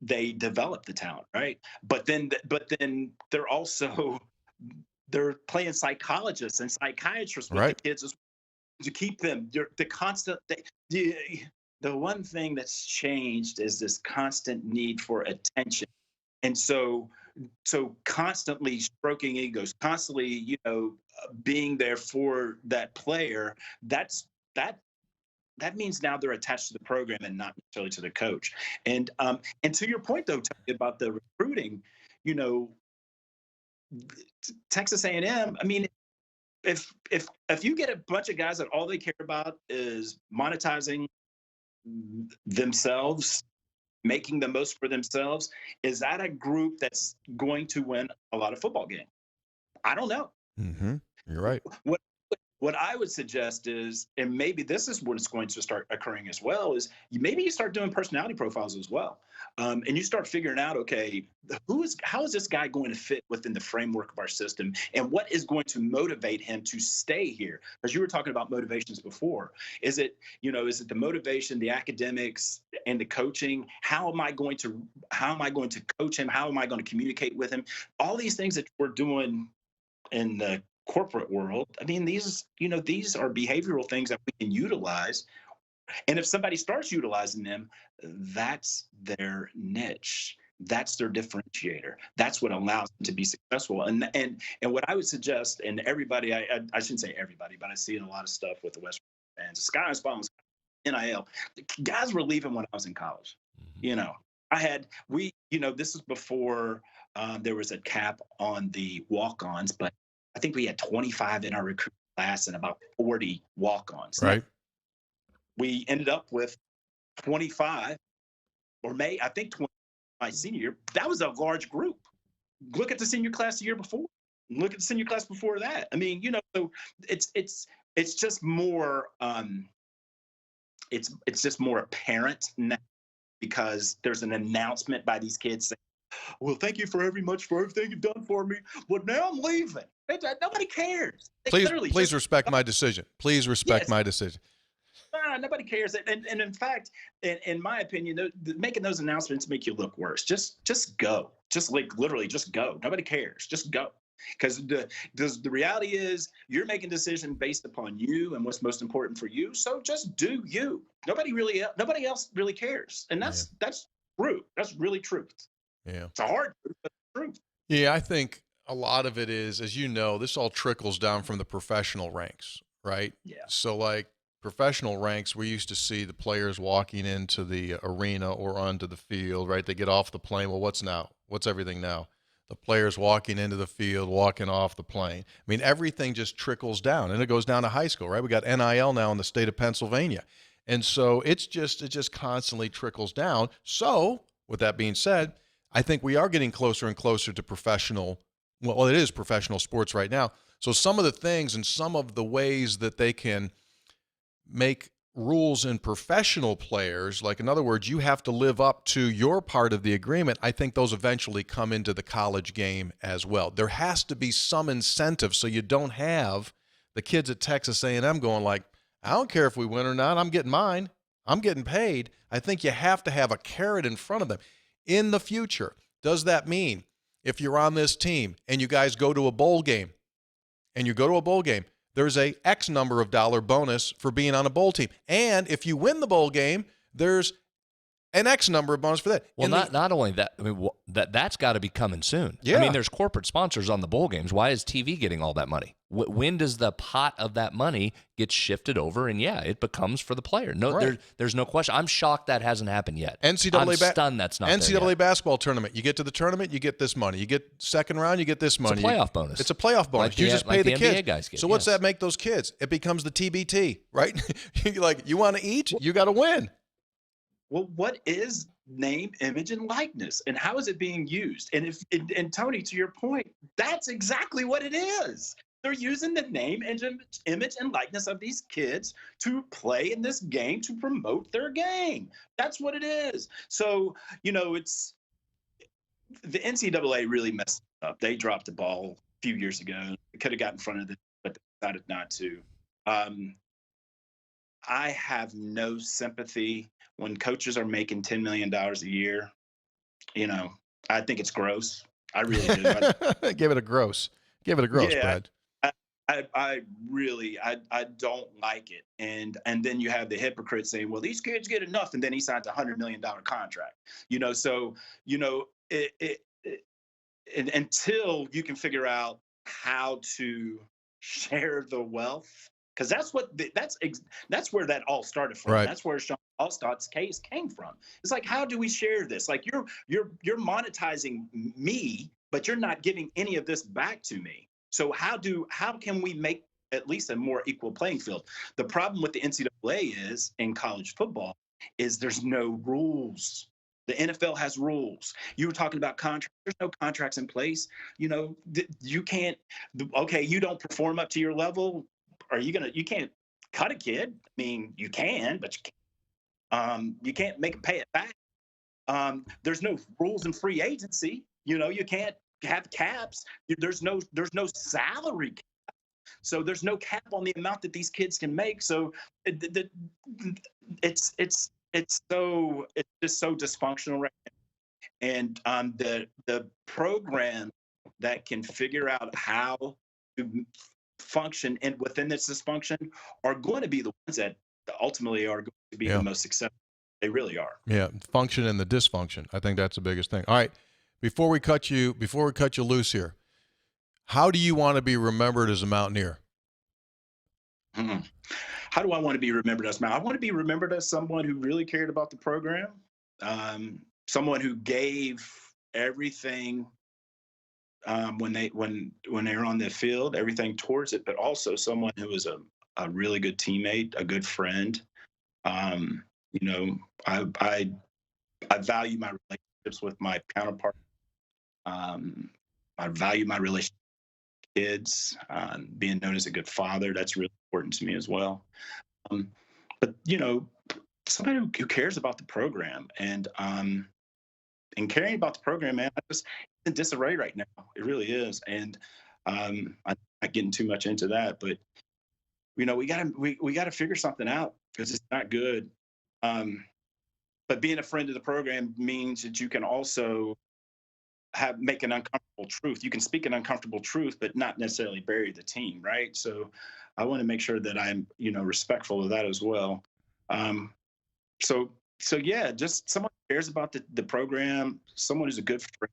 they develop the talent, right? But then they're playing psychologists and psychiatrists with the kids as well. to keep them, the constant, the one thing that's changed is this constant need for attention. And so constantly stroking egos, constantly, being there for that player, that that means now they're attached to the program and not necessarily to the coach. And to your point though, Tony, about the recruiting, you know, Texas A&M, I mean, if you get a bunch of guys that all they care about is monetizing themselves, making the most for themselves, is that a group that's going to win a lot of football games? I don't know. Mm-hmm. You're right. What I would suggest is, and maybe this is what is going to start occurring as well, is maybe you start doing personality profiles as well. And you start figuring out, okay, how is this guy going to fit within the framework of our system, and what is going to motivate him to stay here? Because you were talking about motivations before. Is it the motivation, the academics, and the coaching? How am I going to coach him? How am I going to communicate with him? All these things that we're doing in the corporate world, I mean, these are behavioral things that we can utilize. And if somebody starts utilizing them, that's their niche. That's their differentiator. That's what allows them to be successful. And what I would suggest, and everybody, I shouldn't say everybody, but I see a lot of stuff with the West fans. The sky is falling, NIL. The guys were leaving when I was in college. This is before there was a cap on the walk-ons, but I think we had 25 in our recruiting class and about 40 walk-ons. Right. We ended up with 25, or I think 20 my senior year. That was a large group. Look at the senior class the year before. Look at the senior class before that. I mean, so it's just more it's just more apparent now, because there's an announcement by these kids saying, well, thank you for everything you've done for me, but now I'm leaving. Nobody cares. Please respect my decision. Please respect my decision. Nobody cares. And in fact, in my opinion, making those announcements make you look worse. Just go. Just literally just go. Nobody cares. Just go. Because the reality is you're making a decision based upon you and what's most important for you. So just do you. Nobody else really cares. And that's true. That's really truth. Yeah. It's a hard truth, but it's truth. Yeah, I think a lot of it is, as you know, this all trickles down from the professional ranks, right? Yeah. So like professional ranks, we used to see the players walking into the arena or onto the field, right? They get off the plane. Well, what's now? What's everything now? The players walking into the field, walking off the plane. I mean, everything just trickles down, and it goes down to high school, right? We got NIL now in the state of Pennsylvania. And so it just constantly trickles down. So with that being said, I think we are getting closer and closer to professional. Well, it is professional sports right now. So some of the things and some of the ways that they can make rules in professional players, like in other words, you have to live up to your part of the agreement. I think those eventually come into the college game as well. There has to be some incentive so you don't have the kids at Texas A&M going like, I don't care if we win or not. I'm getting mine. I'm getting paid. I think you have to have a carrot in front of them. In the future, does that mean if you're on this team and you guys go to a bowl game, there's a X number of dollar bonus for being on a bowl team. And if you win the bowl game, there's an X number of bonus for that. Well, not only that, I mean, that's got to be coming soon. Yeah. I mean, there's corporate sponsors on the bowl games. Why is TV getting all that money? When does the pot of that money get shifted over? And yeah, it becomes for the player. No, right. There's no question. I'm shocked that hasn't happened yet. I'm stunned that's not there NCAA yet. basketball tournament. You get to the tournament, you get this money. You get second round, you get this money. It's a playoff bonus. It's a playoff bonus. You just pay the NBA kids. Guys get, so what's that make those kids? It becomes the TBT, right? You're like, you want to eat? You got to win. Well, what is name, image, and likeness, and how is it being used? And and Tony, to your point, that's exactly what it is. They're using the name, image, and likeness of these kids to play in this game, to promote their game. That's what it is. So, it's the NCAA really messed up. They dropped the ball a few years ago. They could have got in front of it, but they decided not to. I have no sympathy when coaches are making $10 million a year. I think it's gross. I really do. Give it a gross. Give it a gross, yeah, Brad. I really I don't like it. And then you have the hypocrite saying, well, these kids get enough, and then he signs $100 million contract. So and until you can figure out how to share the wealth, because that's where that all started from. Right. That's where Sean Allstott's case came from. It's like, how do we share this? Like, you're monetizing me, but you're not giving any of this back to me. So how can we make at least a more equal playing field? The problem with the NCAA is in college football is there's no rules. The NFL has rules. You were talking about contracts. There's no contracts in place. You can't. Okay, you don't perform up to your level. You can't cut a kid. I mean, you can, but you can't make them pay it back. There's no rules in free agency. You can't have caps. There's no salary cap. So there's no cap on the amount that these kids can make. So it's just so dysfunctional right now. And the program that can figure out how to function and within this dysfunction are going to be the ones that ultimately are going to be the most successful. They really are. Yeah, function and the dysfunction. I think that's the biggest thing. All right, before we cut you loose here, how do you want to be remembered as a Mountaineer? How do I want to be remembered as I want to be remembered as someone who really cared about the program, someone who gave everything when they were on the field, everything towards it, but also someone who was a really good teammate, a good friend. I value my relationships with my counterpart. I value my relationship with kids, being known as a good father. That's really important to me as well. But somebody who cares about the program and caring about the program, man, it's in disarray right now. It really is. And I'm not getting too much into that, but we gotta figure something out because it's not good. But being a friend of the program means that you can also make an uncomfortable truth. You can speak an uncomfortable truth, but not necessarily bury the team, right? So I want to make sure that I'm, respectful of that as well. So yeah, just someone who cares about the program, someone who's a good friend,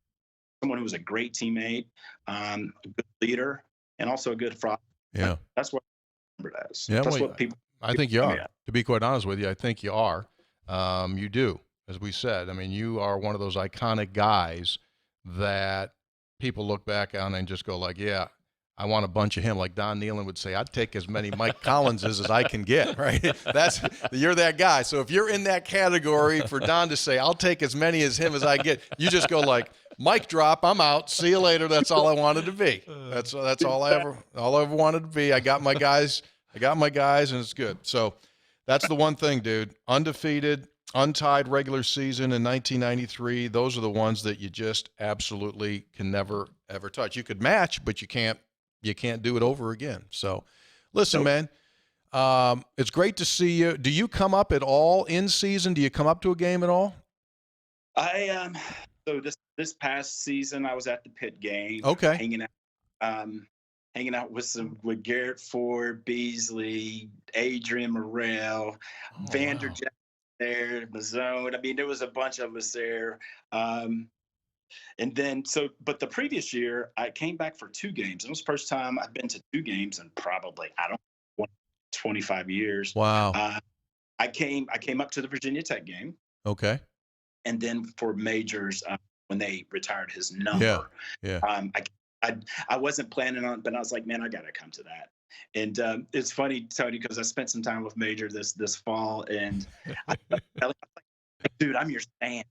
someone who's a great teammate, a good leader, and also a good father. Yeah. That's what I remember it as. Yeah, That's what people. I think you are. To be quite honest with you, I think you are. You do, as we said. I mean, you are one of those iconic guys that people look back on and just go like, yeah, I want a bunch of him. Like Don Nealon would say, I'd take as many Mike Collinses as I can get, right? You're that guy. So if you're in that category for Don to say, I'll take as many as him as I get, you just go like, mic drop, I'm out. See you later. That's all I wanted to be. That's all I ever wanted to be. I got my guys, and it's good. So that's the one thing, dude. Undefeated, untied regular season in 1993. Those are the ones that you just absolutely can never, ever touch. You could match, but you can't do it over again. So listen, man, it's great to see you. Do you come up at all in season? Do you come up to a game at all? So this past season, I was at the Pitt game. Okay. Hanging out with Garrett Ford, Beasley, Adrian Morrell, Vanderjack there, Mazzone. I mean, there was a bunch of us there. And then, but the previous year, I came back for 2 games. It was the first time I've been to 2 games in probably, 25 years. Wow. I came up to the Virginia Tech game. Okay. And then for Majors, when they retired his number. Yeah. I wasn't planning on it, but I was like, man, I got to come to that. And it's funny, Tony, because I spent some time with Major this fall, and I was like, dude, I'm your fan.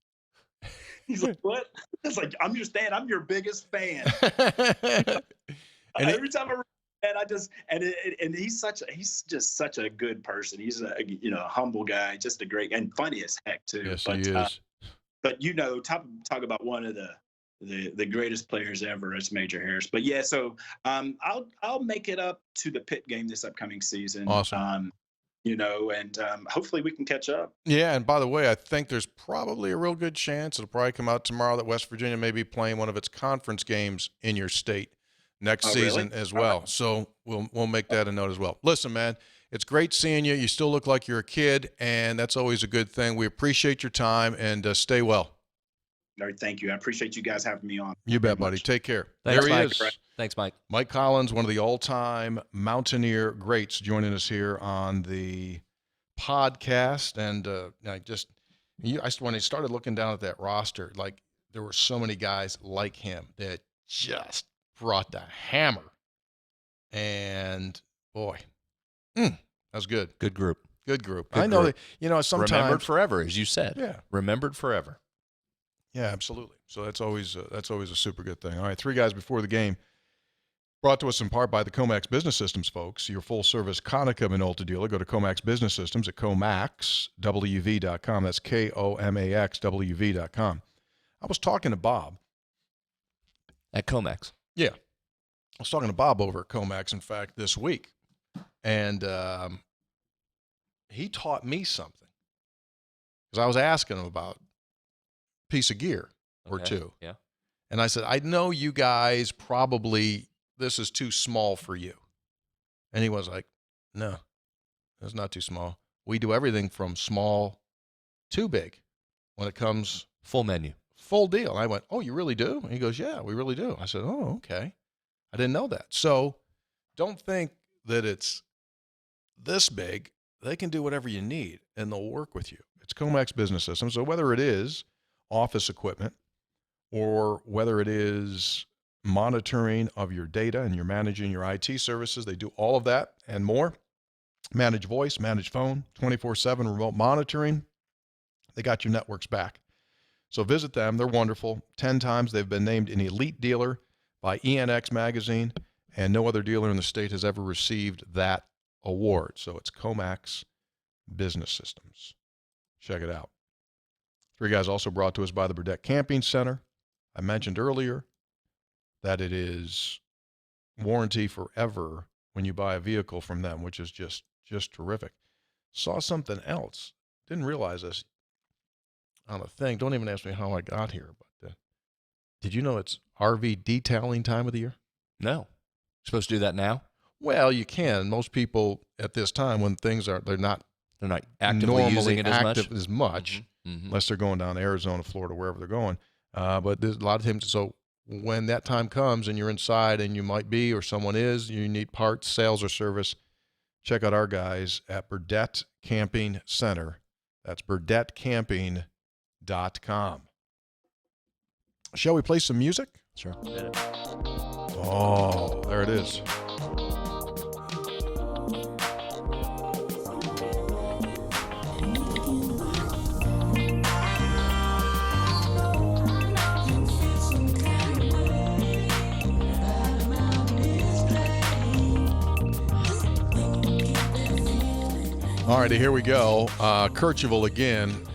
He's like, what? It's like, I'm your fan. I'm your biggest fan. And every time I and he's just such a good person. He's a humble guy, just a great and funny as heck too. Yes, he is. But talk about one of the greatest players ever is Major Harris. But yeah, so I'll make it up to the Pitt game this upcoming season. Awesome. And hopefully we can catch up. Yeah, and by the way, I think there's probably a real good chance it'll probably come out tomorrow that West Virginia may be playing one of its conference games in your state. next Oh, season really? as All well. So we'll make that a note as well. Listen, man, it's great seeing you. You still look like you're a kid, and that's always a good thing. We appreciate your time, and stay well. All right, thank you. I appreciate you guys having me on. You very bet, buddy. much. Take care. Thanks, There he Mike. is. Thanks, Mike. Mike Collins, one of the all-time Mountaineer greats, joining us here on the podcast. And when I started looking down at that roster, like there were so many guys like him that just brought the hammer. And boy, that was good. Good group. Good group. Good I know group. that, sometimes. Remembered forever, as you said. Yeah. Remembered forever. Yeah, absolutely. So that's always a super good thing. All right, three guys before the game. Brought to us in part by the Comax Business Systems folks, your full-service Konica Minolta dealer. Go to Comax Business Systems at comaxwv.com. That's KOMAXWV.com. I was talking to Bob. At Comax. Yeah. I was talking to Bob over at Comax, in fact, this week. And he taught me something. Because I was asking him about a piece of gear or two. Yeah. And I said, I know you guys probably, this is too small for you. And he was like, no, it's not too small. We do everything from small to big when it comes Full menu. full deal. And I went, oh, you really do? And he goes, yeah, we really do. I said, oh, okay. I didn't know that. So don't think that it's this big. They can do whatever you need, and they'll work with you. It's Comax Business Systems. So whether it is office equipment or whether it is monitoring of your data and you're managing your IT services, they do all of that and more. Manage voice, manage phone, 24/7 remote monitoring. They got your networks back. So visit them. They're wonderful. 10 times they've been named an elite dealer by ENX magazine, and no other dealer in the state has ever received that award. So it's Comax Business Systems. Check it out. Three guys also brought to us by the Burdette Camping Center. I mentioned earlier that it is warranty forever when you buy a vehicle from them, which is just terrific. Saw something else. Didn't realize this on a thing. Don't even ask me how I got here. But did you know it's RV detailing time of the year? No. Supposed to do that now? Well, you can. Most people at this time, when they're not Actively using it as much, Mm-hmm. unless they're going down to Arizona, Florida, wherever they're going. But there's a lot of times. So when that time comes and you're inside and you might be, or someone is, you need parts, sales, or service, check out our guys at Burdette Camping Center. That's BurdetteCamping.com. Shall we play some music? Sure. Oh, there it is. All righty, here we go. Kirchhoff again,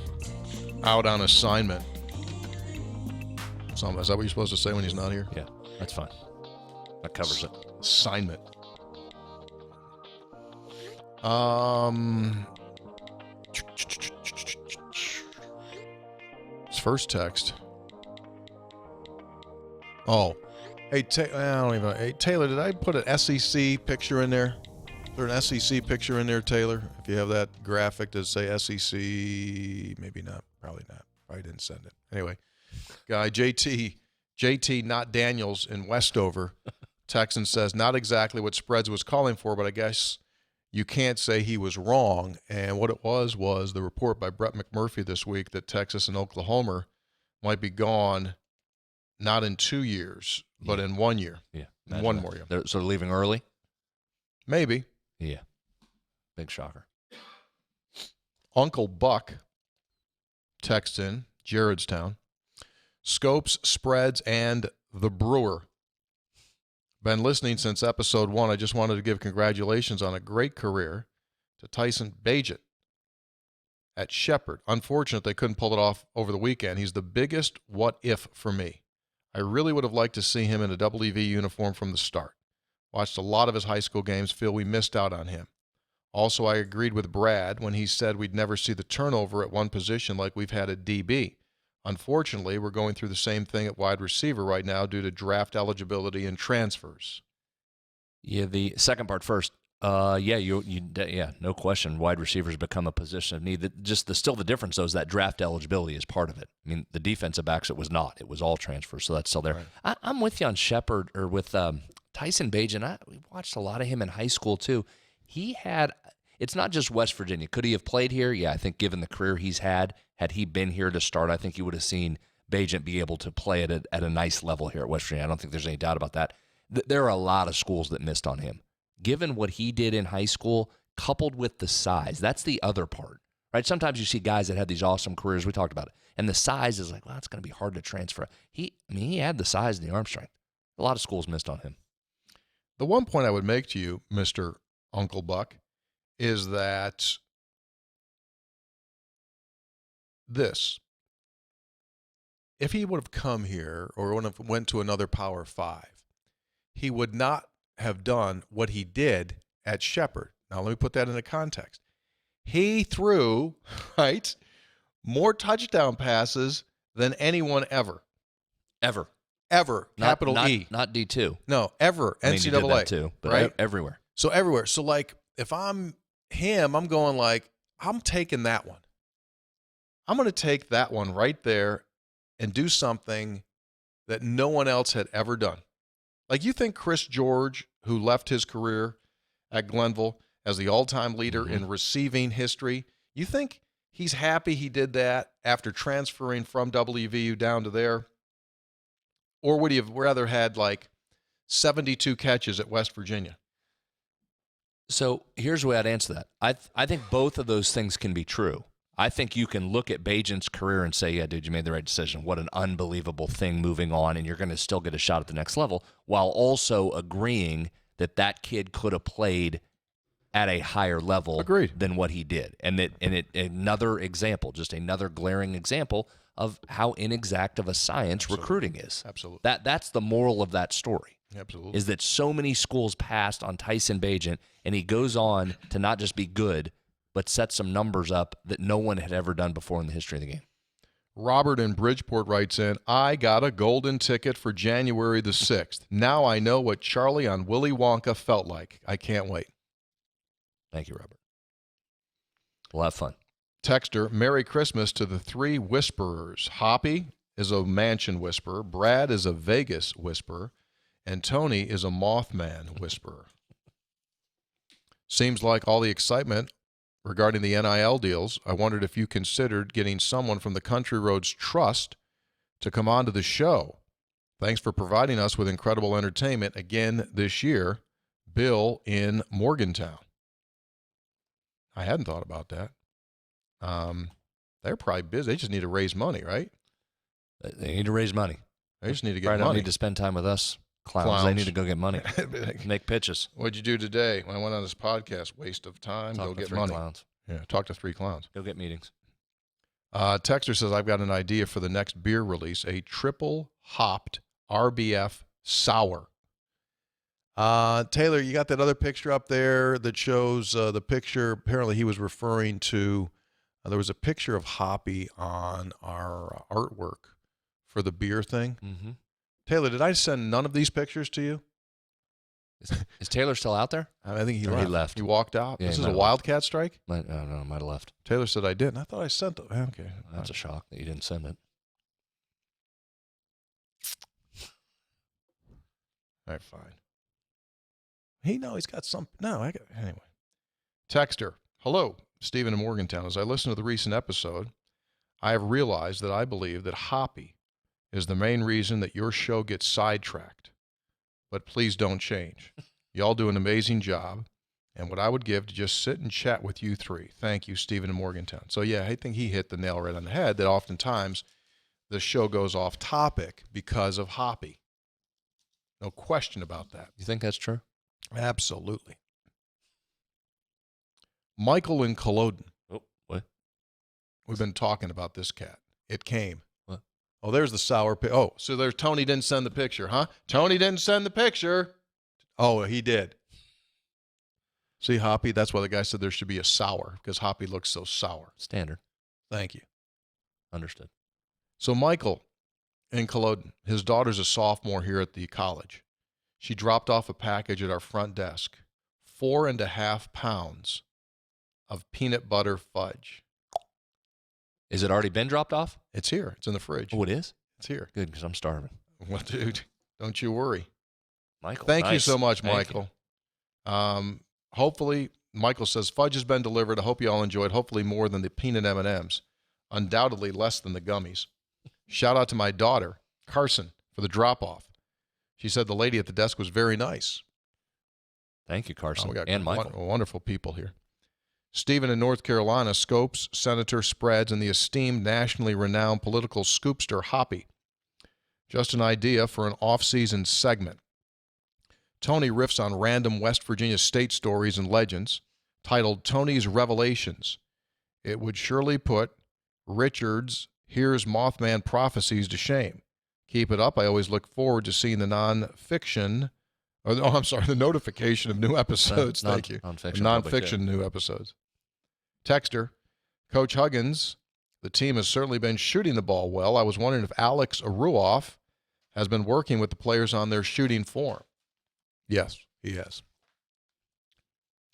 out on assignment. Is that what you're supposed to say when he's not here? Yeah, that's fine. That covers it. Assignment. His first text. Oh, hey, I don't even know. Hey, Taylor, did I put an SEC picture in there? Is there an SEC picture in there, Taylor? If you have that graphic, does it say SEC? Maybe not. Probably not. Probably didn't send it. Anyway, guy JT not Daniels in Westover, Texan says not exactly what Spreads was calling for, but I guess you can't say he was wrong. And what it was the report by Brett McMurphy this week that Texas and Oklahoma might be gone not in 2 years, but in 1 year. Yeah. One more year. They're sort of leaving early? Maybe. Yeah. Big shocker. Uncle Buck texts in, Jaredstown. Scopes, Spreads, and the Brewer. Been listening since episode 1. I just wanted to give congratulations on a great career to Tyson Bagent at Shepherd. Unfortunate they couldn't pull it off over the weekend. He's the biggest what if for me. I really would have liked to see him in a EV uniform from the start. Watched a lot of his high school games, feel we missed out on him. Also, I agreed with Brad when he said we'd never see the turnover at one position like we've had at DB. Unfortunately, we're going through the same thing at wide receiver right now due to draft eligibility and transfers. Yeah, the second part first. Yeah, no question. Wide receivers become a position of need. Still the difference though is that draft eligibility is part of it. I mean, the defensive backs it was not. It was all transfers, so that's still there. Right. I'm with you on Shepard or with Tyson Bagent. We watched a lot of him in high school too. It's not just West Virginia. Could he have played here? Yeah, I think given the career he's had he been here to start, I think you would have seen Bagent be able to play at a nice level here at West Virginia. I don't think there's any doubt about that. There are a lot of schools that missed on him. Given what he did in high school, coupled with the size, that's the other part, right? Sometimes you see guys that had these awesome careers. We talked about it. And the size is like, well, it's going to be hard to transfer. He had the size and the arm strength. A lot of schools missed on him. The one point I would make to you, Mr. Uncle Buck, is that if he would have come here or would have went to another Power 5, he would not have done what he did at Shepherd. Now, let me put that into context. He threw, right, more touchdown passes than anyone ever. Ever. Capital E. Not D2. No, ever. I mean, NCAA. he did that too, but right? Everywhere. So everywhere. So, like, if I'm him, I'm going like, I'm taking that one. I'm going to take that one right there and do something that no one else had ever done. Like, you think Chris George, who left his career at Glenville as the all-time leader in receiving history, you think he's happy he did that after transferring from WVU down to there? Or would he have rather had like 72 catches at West Virginia? So here's the way I'd answer that. I think both of those things can be true. I think you can look at Bagent's career and say, yeah, dude, you made the right decision. What an unbelievable thing moving on, and you're going to still get a shot at the next level, while also agreeing that kid could have played at a higher level than what he did. Another example, just another glaring example of how inexact of a science recruiting is. Absolutely. That's the moral of that story. Absolutely. Is that so many schools passed on Tyson Bagent, and he goes on to not just be good, but set some numbers up that no one had ever done before in the history of the game. Robert in Bridgeport writes in, I got a golden ticket for January the 6th. Now I know what Charlie on Willy Wonka felt like. I can't wait. Thank you, Robert. We'll have fun. Texter, Merry Christmas to the three whisperers. Hoppy is a mansion whisperer. Brad is a Vegas whisperer. And Tony is a Mothman whisperer. Seems like all the excitement regarding the NIL deals, I wondered if you considered getting someone from the Country Roads Trust to come on to the show. Thanks for providing us with incredible entertainment again this year. Bill in Morgantown. I hadn't thought about that. They're probably busy. They just need to raise money, right? They need to raise money. They just need to get money. money. Don't need to spend time with us clowns. They need to go get money. Make pitches. What'd you do today? When I went on this podcast, waste of time. Go get money. Clowns. Yeah, talk to three clowns. Go get meetings. Texter says, I've got an idea for the next beer release, a triple hopped RBF sour. Taylor, you got that other picture up there that shows the picture. Apparently he was referring to, there was a picture of Hoppy on our artwork for the beer thing. Mm-hmm. Taylor, did I send none of these pictures to you? Is Taylor still out there? I think he left. left. He left. He walked out. Yeah, this is a Wildcat strike? I don't know. Might have left. Taylor said I didn't. I thought I sent them. Okay. That's a shock that you didn't send it. All right, fine. He's got some. No, anyway. Texter. Hello, Stephen in Morgantown. As I listen to the recent episode, I have realized that I believe that Hoppy is the main reason that your show gets sidetracked. But please don't change. Y'all do an amazing job. And what I would give to just sit and chat with you three. Thank you, Stephen in Morgantown. So, yeah, I think he hit the nail right on the head that oftentimes the show goes off topic because of Hoppy. No question about that. You think that's true? Absolutely. Michael in Culloden. Oh, what? We've been talking about this cat. It came. What? Oh, there's the sour pig. Oh, so there's Tony didn't send the picture, huh? Tony didn't send the picture. Oh, he did. See, Hoppy, that's why the guy said there should be a sour, because Hoppy looks so sour. Standard. Thank you. Understood. So Michael in Culloden, his daughter's a sophomore here at the college. She dropped off a package at our front desk. 4.5 pounds of peanut butter fudge. Is it already been dropped off? It's here. It's in the fridge. Oh, it is? It's here. Good, because I'm starving. Well, dude, don't you worry. Michael, Thank you nice. so much, Thank Michael. Hopefully, Michael says, fudge has been delivered. I hope you all enjoyed. Hopefully more than the peanut M&Ms. Undoubtedly less than the gummies. Shout out to my daughter, Carson, for the drop-off. She said the lady at the desk was very nice. Thank you, Carson, We got and Michael. Wonderful people here. Stephen in North Carolina, Scopes, Senator, Spreads, and the esteemed nationally renowned political scoopster Hoppy. Just an idea for an off-season segment. Tony riffs on random West Virginia state stories and legends, titled Tony's Revelations. It would surely put Richard's Here's Mothman Prophecies to shame. Keep it up. I always look forward to seeing the the notification of new episodes. Thank you. Nonfiction new episodes. Texter, Coach Huggins, the team has certainly been shooting the ball well. I was wondering if Alex Aruoff has been working with the players on their shooting form. Yes, he has.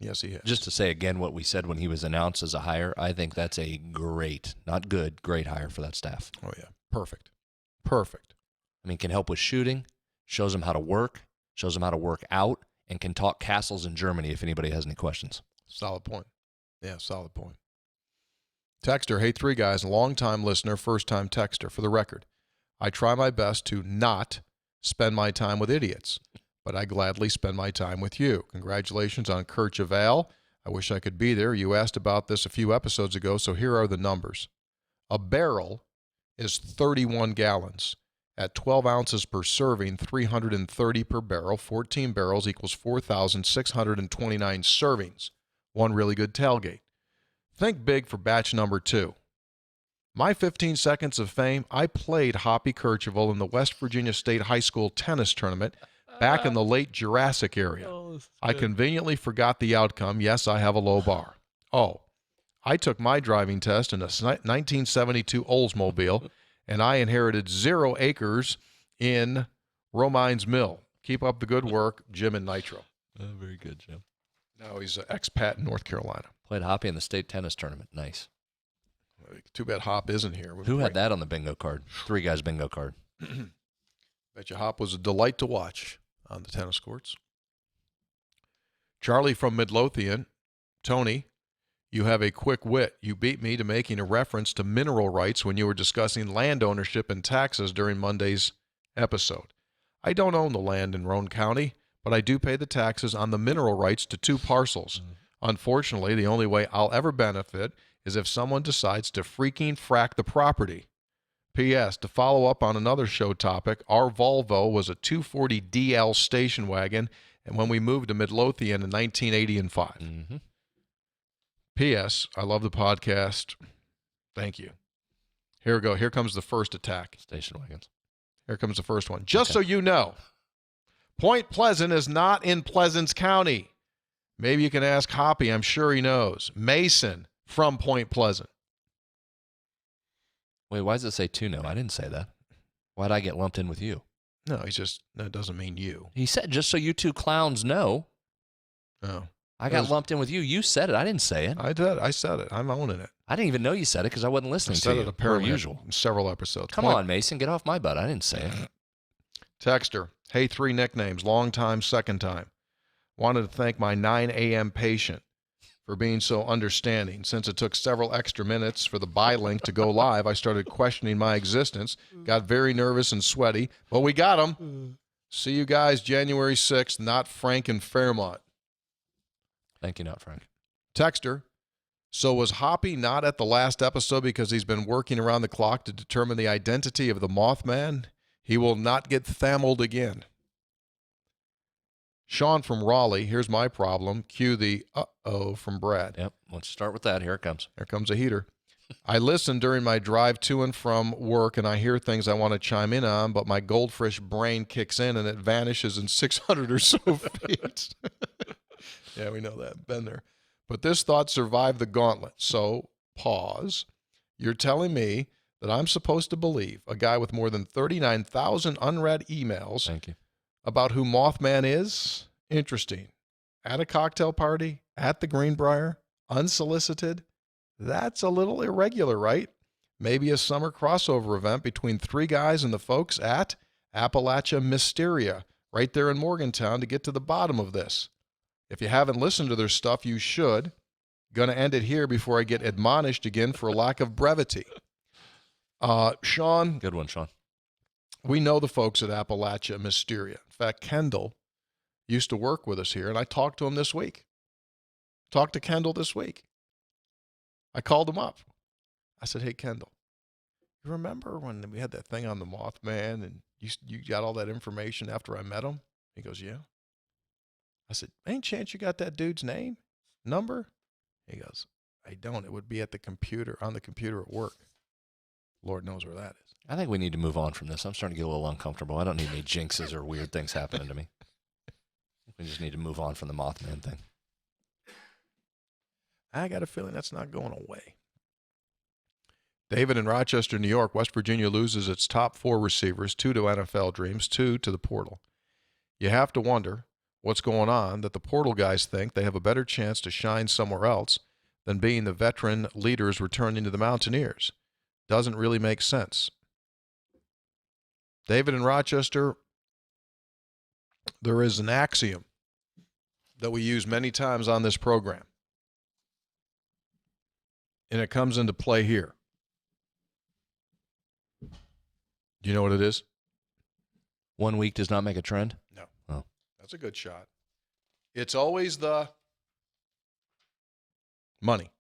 Yes, he has. Just to say again what we said when he was announced as a hire, I think that's a great, not good, great hire for that staff. Oh, yeah. Perfect. Perfect. I mean, can help with shooting, shows them how to work, shows them how to work out, and can talk castles in Germany if anybody has any questions. Solid point. Yeah, solid point. Texter, hey, three guys, long-time listener, first-time texter. For the record, I try my best to not spend my time with idiots, but I gladly spend my time with you. Congratulations on Kurt Javal. I wish I could be there. You asked about this a few episodes ago, so here are the numbers. A barrel is 31 gallons. At 12 ounces per serving, 330 per barrel. 14 barrels equals 4,629 servings. One really good tailgate. Think big for batch number 2. My 15 seconds of fame, I played Hoppy Kercheval in the West Virginia State High School tennis tournament back in the late Jurassic area. I conveniently forgot the outcome. Yes, I have a low bar. Oh, I took my driving test in a 1972 Oldsmobile, and I inherited 0 acres in Romine's Mill. Keep up the good work, Jim and Nitro. Very good, Jim. Now he's an expat in North Carolina. Played Hoppy in the state tennis tournament. Nice. Too bad Hop isn't here. Who had that on the bingo card? 3 guys bingo card. Bet you Hop was a delight to watch on the tennis courts. Charlie from Midlothian. Tony, you have a quick wit. You beat me to making a reference to mineral rights when you were discussing land ownership and taxes during Monday's episode. I don't own the land in Roane County, but I do pay the taxes on the mineral rights to 2 parcels. Unfortunately, the only way I'll ever benefit is if someone decides to freaking frack the property. P.S. To follow up on another show topic, our Volvo was a 240 DL station wagon, and when we moved to Midlothian in 1980 and 5. Mm-hmm. P.S. I love the podcast. Thank you. Here we go. Here comes the first attack. Station wagons. Here comes the first one. Just so you know, Point Pleasant is not in Pleasants County. Maybe you can ask Hoppy. I'm sure he knows. Mason from Point Pleasant. Wait, why does it say 2 no? I didn't say that. Why'd I get lumped in with you? No, that doesn't mean you. He said, just so you 2 clowns know. Oh. I got lumped in with you. You said it. I didn't say it. I did. I said it. I'm owning it. I didn't even know you said it because I wasn't listening to you. I said it apparently usual. in several episodes. Come on, Mason. Get off my butt. I didn't say it. Texter. Hey, 3 nicknames. Long time, second time. Wanted to thank my 9 a.m. patient for being so understanding. Since it took several extra minutes for the buy link to go live, I started questioning my existence. Got very nervous and sweaty, but we got them. See you guys January 6th, not Frank in Fairmont. Thank you, not Frank. Texter. So was Hoppy not at the last episode because he's been working around the clock to determine the identity of the Mothman? He will not get thammeled again. Sean from Raleigh, here's my problem. Cue the uh-oh from Brad. Yep, let's start with that. Here it comes. Here comes a heater. I listen during my drive to and from work, and I hear things I want to chime in on, but my goldfish brain kicks in, and it vanishes in 600 or so feet. Yeah, we know that. Been there. But this thought survived the gauntlet. So, pause. You're telling me that I'm supposed to believe a guy with more than 39,000 unread emails Thank you. about who Mothman is? Interesting. At a cocktail party, at the Greenbrier, unsolicited? That's a little irregular, right? Maybe a summer crossover event between three guys and the folks at Appalachia Mysteria, right there in Morgantown, to get to the bottom of this. If you haven't listened to their stuff, you should. Going to end it here before I get admonished again for a lack of brevity. Sean. Good one, Sean. We know the folks at Appalachia Mysteria. In fact, Kendall used to work with us here, and I talked to him this week. Talked to Kendall this week. I called him up. I said, hey, Kendall, you remember when we had that thing on the Mothman and you got all that information after I met him? He goes, yeah. I said, any chance you got that dude's name, number? He goes, I don't. It would be at the computer, on the computer at work. Lord knows where that is. I think we need to move on from this. I'm starting to get a little uncomfortable. I don't need any jinxes or weird things happening to me. We just need to move on from the Mothman thing. I got a feeling that's not going away. David in Rochester, New York, West Virginia loses its top 4 receivers, 2 to NFL dreams, 2 to the portal. You have to wonder what's going on that the portal guys think they have a better chance to shine somewhere else than being the veteran leaders returning to the Mountaineers. Doesn't really make sense. David in Rochester, there is an axiom that we use many times on this program, and it comes into play here. Do you know what it is? 1 week does not make a trend? No. Oh. That's a good shot. It's always the money.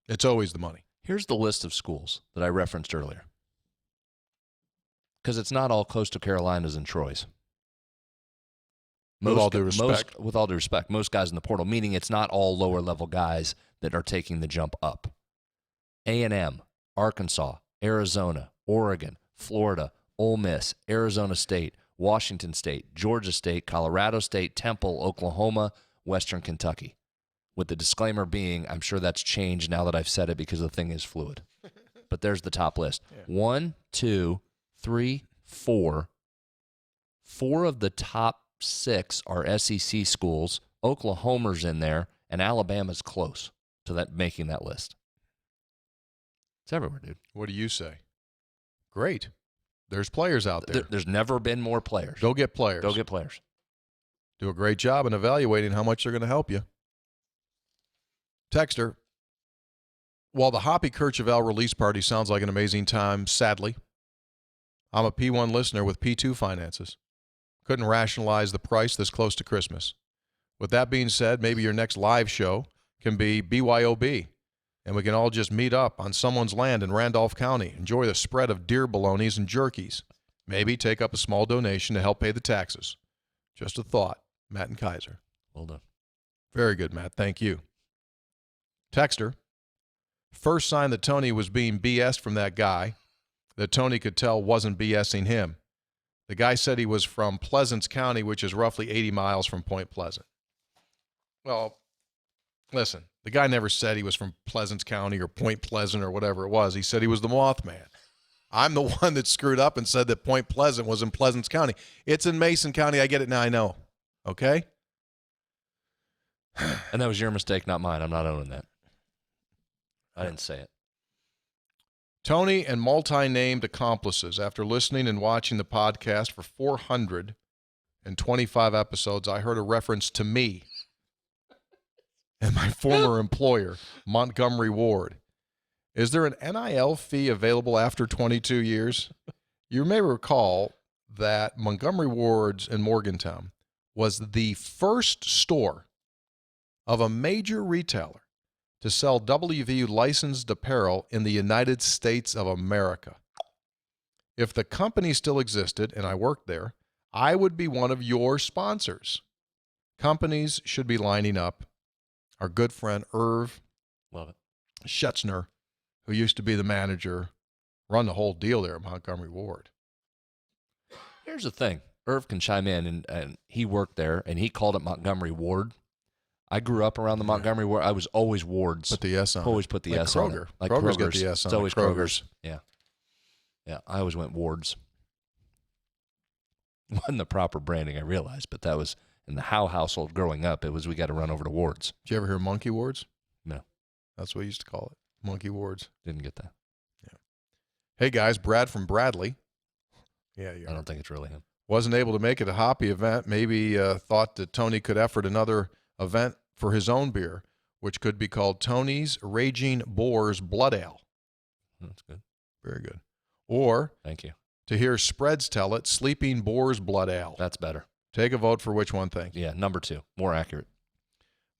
It's always the money. Here's the list of schools that I referenced earlier. Because it's not all Coastal Carolinas and Troy's. With all due respect. With all due respect, most guys in the portal, meaning it's not all lower-level guys that are taking the jump up. A&M, Arkansas, Arizona, Oregon, Florida, Ole Miss, Arizona State, Washington State, Georgia State, Colorado State, Temple, Oklahoma, Western Kentucky. With the disclaimer being, I'm sure that's changed now that I've said it because the thing is fluid. But there's the top list. Yeah. 1, 2, 3, 4. 4 of the top 6 are SEC schools. Oklahoma's in there, and Alabama's close to that making that list. It's everywhere, dude. What do you say? Great. There's players out there. There's never been more players. Go get players. Go get players. Do a great job in evaluating how much they're going to help you. Texter, while the Hoppy Kirchhoff release party sounds like an amazing time, sadly, I'm a P1 listener with P2 finances. Couldn't rationalize the price this close to Christmas. With that being said, maybe your next live show can be BYOB, and we can all just meet up on someone's land in Randolph County, enjoy the spread of deer bolognas and jerkies, maybe take up a small donation to help pay the taxes. Just a thought. Matt and Kaiser. Well done. Very good, Matt. Thank you. Texter, first sign that Tony was being BS'd from that guy that Tony could tell wasn't BSing him. The guy said he was from Pleasants County, which is roughly 80 miles from Point Pleasant. Well, listen, the guy never said he was from Pleasants County or Point Pleasant or whatever it was. He said he was the Mothman. I'm the one that screwed up and said that Point Pleasant was in Pleasants County. It's in Mason County. I get it now. I know. Okay? And that was your mistake, not mine. I'm not owning that. I didn't say it. Tony and multi-named accomplices. After listening and watching the podcast for 425 episodes, I heard a reference to me and my former employer, Montgomery Ward. Is there an NIL fee available after 22 years? You may recall that Montgomery Ward's in Morgantown was the first store of a major retailer to sell WVU licensed apparel in the United States of America. If the company still existed and I worked there, I would be one of your sponsors. Companies should be lining up. Our good friend Irv Love it. Schetzner, who used to be the manager, run the whole deal there at Montgomery Ward. Here's the thing. Irv can chime in, and he worked there, and he called it Montgomery Ward. I grew up around the Montgomery where I was always Wards. Put the S on Always it. put the Like S Kroger. on it. Like Kroger's Kroger's. got the S on It's it. always Kroger's. Yeah. Yeah, I always went Wards. Wasn't the proper branding, I realized, but that was in the Howe household growing up. It was we got to run over to Wards. Did you ever hear Monkey Wards? No. That's what we used to call it. Monkey Wards. Didn't get that. Yeah. Hey, guys, Brad from Bradley. Yeah, I don't think it's really him. Wasn't able to make it a hoppy event. Maybe thought that Tony could effort another event for his own beer, which could be called Tony's Raging Boars Blood Ale. That's good. Very good. Or, Thank you. to hear Spreads tell it, Sleeping Boars Blood Ale. That's better. Take a vote for which one, thank you. Yeah, number 2. More accurate.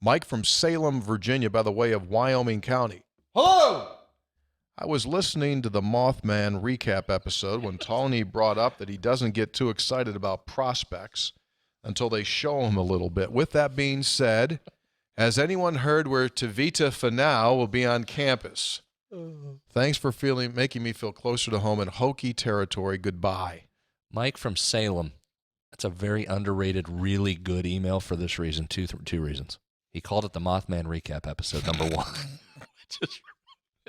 Mike from Salem, Virginia, by the way of Wyoming County. Hello! I was listening to the Mothman recap episode when Tony brought up that he doesn't get too excited about prospects until they show him a little bit. With that being said, has anyone heard where Tavita Finau will be on campus? Thanks for making me feel closer to home in Hokie territory. Goodbye. Mike from Salem. That's a very underrated, really good email for this reason. Two reasons. He called it the Mothman recap episode, number 1.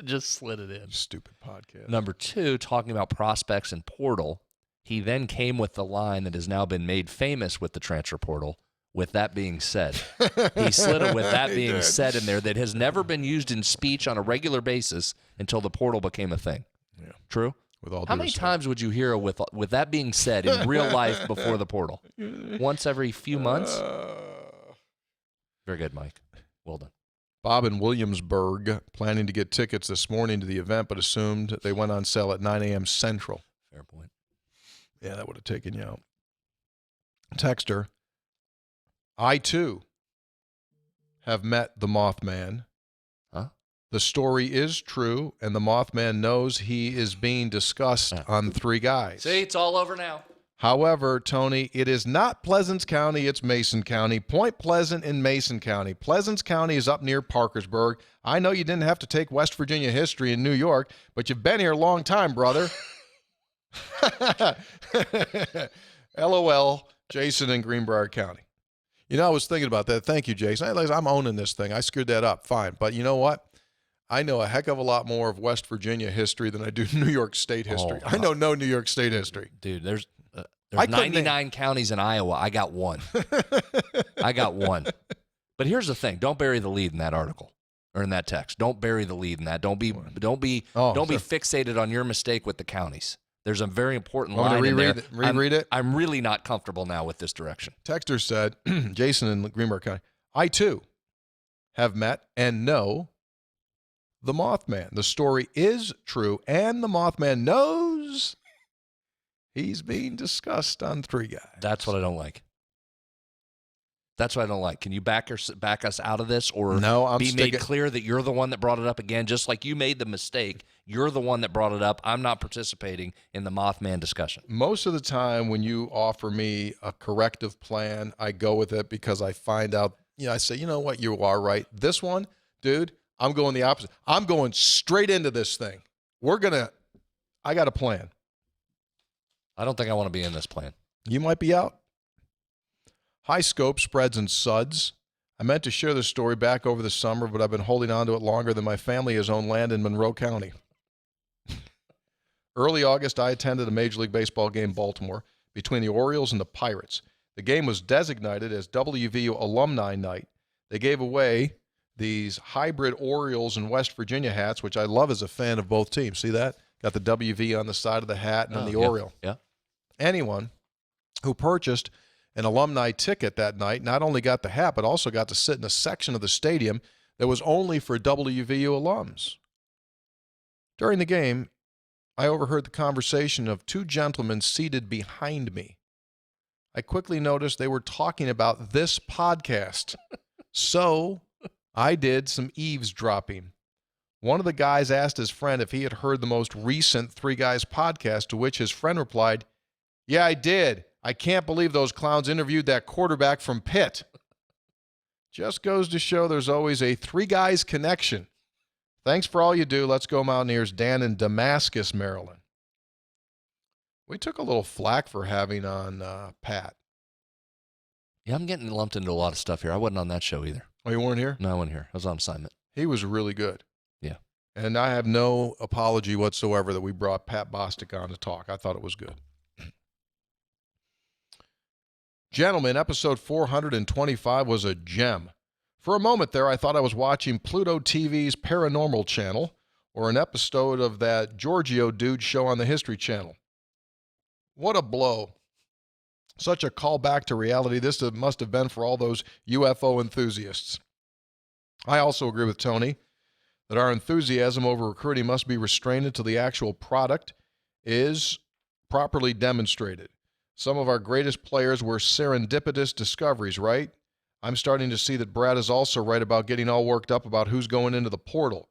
just slid it in. Stupid podcast. Number 2, talking about prospects and portal. He then came with the line that has now been made famous with the transfer portal. With that being said, he slid it with that being said in there that has never been used in speech on a regular basis until the portal became a thing. Yeah. True? With all How due many respect. times would you hear with that being said in real life before the portal? Once every few months? Very good, Mike. Well done. Bob in Williamsburg planning to get tickets this morning to the event, but assumed they went on sale at 9 a.m. Central. Fair point. Yeah, that would have taken you out. Texter, I, too, have met the Mothman. Huh? The story is true, and the Mothman knows he is being discussed on Three Guys. See, it's all over now. However, Tony, it is not Pleasants County, it's Mason County. Point Pleasant in Mason County. Pleasants County is up near Parkersburg. I know you didn't have to take West Virginia history in New York, but you've been here a long time, brother. LOL, Jason in Greenbrier County. You know, I was thinking about that. Thank you, Jason. I'm owning this thing. I screwed that up. Fine. But you know what? I know a heck of a lot more of West Virginia history than I do New York State history. I know no New York State history. There's 99 counties in Iowa. I got one. But here's the thing. Don't bury the lead in that article or in that text. Don't bury the lead in that. Don't be fixated on your mistake with the counties. There's a very important line in there. Reread it? I'm really not comfortable now with this direction. Texter said, Jason in Greenbrier County, I too have met and know the Mothman. The story is true, and the Mothman knows he's being discussed on Three Guys. That's what I don't like. Can you back us out of this, or made clear that you're the one that brought it up again, just like you made the mistake? You're the one that brought it up. I'm not participating in the Mothman discussion. Most of the time when you offer me a corrective plan, I go with it because I find out, I say, you know what, you are right. This one, dude, I'm going the opposite. I'm going straight into this thing. I got a plan. I don't think I want to be in this plan. You might be out. High scope spreads and suds. I meant to share this story back over the summer, but I've been holding on to it longer than my family has owned land in Monroe County. Early August, I attended a Major League Baseball game in Baltimore between the Orioles and the Pirates. The game was designated as WVU Alumni Night. They gave away these hybrid Orioles and West Virginia hats, which I love as a fan of both teams. See that? Got the WV on the side of the hat and then the Oriole. Yeah. Anyone who purchased an alumni ticket that night not only got the hat, but also got to sit in a section of the stadium that was only for WVU alums. During the game, I overheard the conversation of two gentlemen seated behind me. I quickly noticed they were talking about this podcast. So I did some eavesdropping. One of the guys asked his friend if he had heard the most recent Three Guys podcast, to which his friend replied, "Yeah, I did. I can't believe those clowns interviewed that quarterback from Pitt." Just goes to show there's always a Three Guys connection. Thanks for all you do. Let's go Mountaineers. Dan in Damascus, Maryland. We took a little flack for having on Pat. Yeah, I'm getting lumped into a lot of stuff here. I wasn't on that show either. Oh, you weren't here? No, I wasn't here. I was on assignment. He was really good. Yeah. And I have no apology whatsoever that we brought Pat Bostic on to talk. I thought it was good. Gentlemen, episode 425 was a gem. For a moment there, I thought I was watching Pluto TV's Paranormal Channel or an episode of that Giorgio dude show on the History Channel. What a blow. Such a callback to reality this must have been for all those UFO enthusiasts. I also agree with Tony that our enthusiasm over recruiting must be restrained until the actual product is properly demonstrated. Some of our greatest players were serendipitous discoveries, right? I'm starting to see that Brad is also right about getting all worked up about who's going into the portal.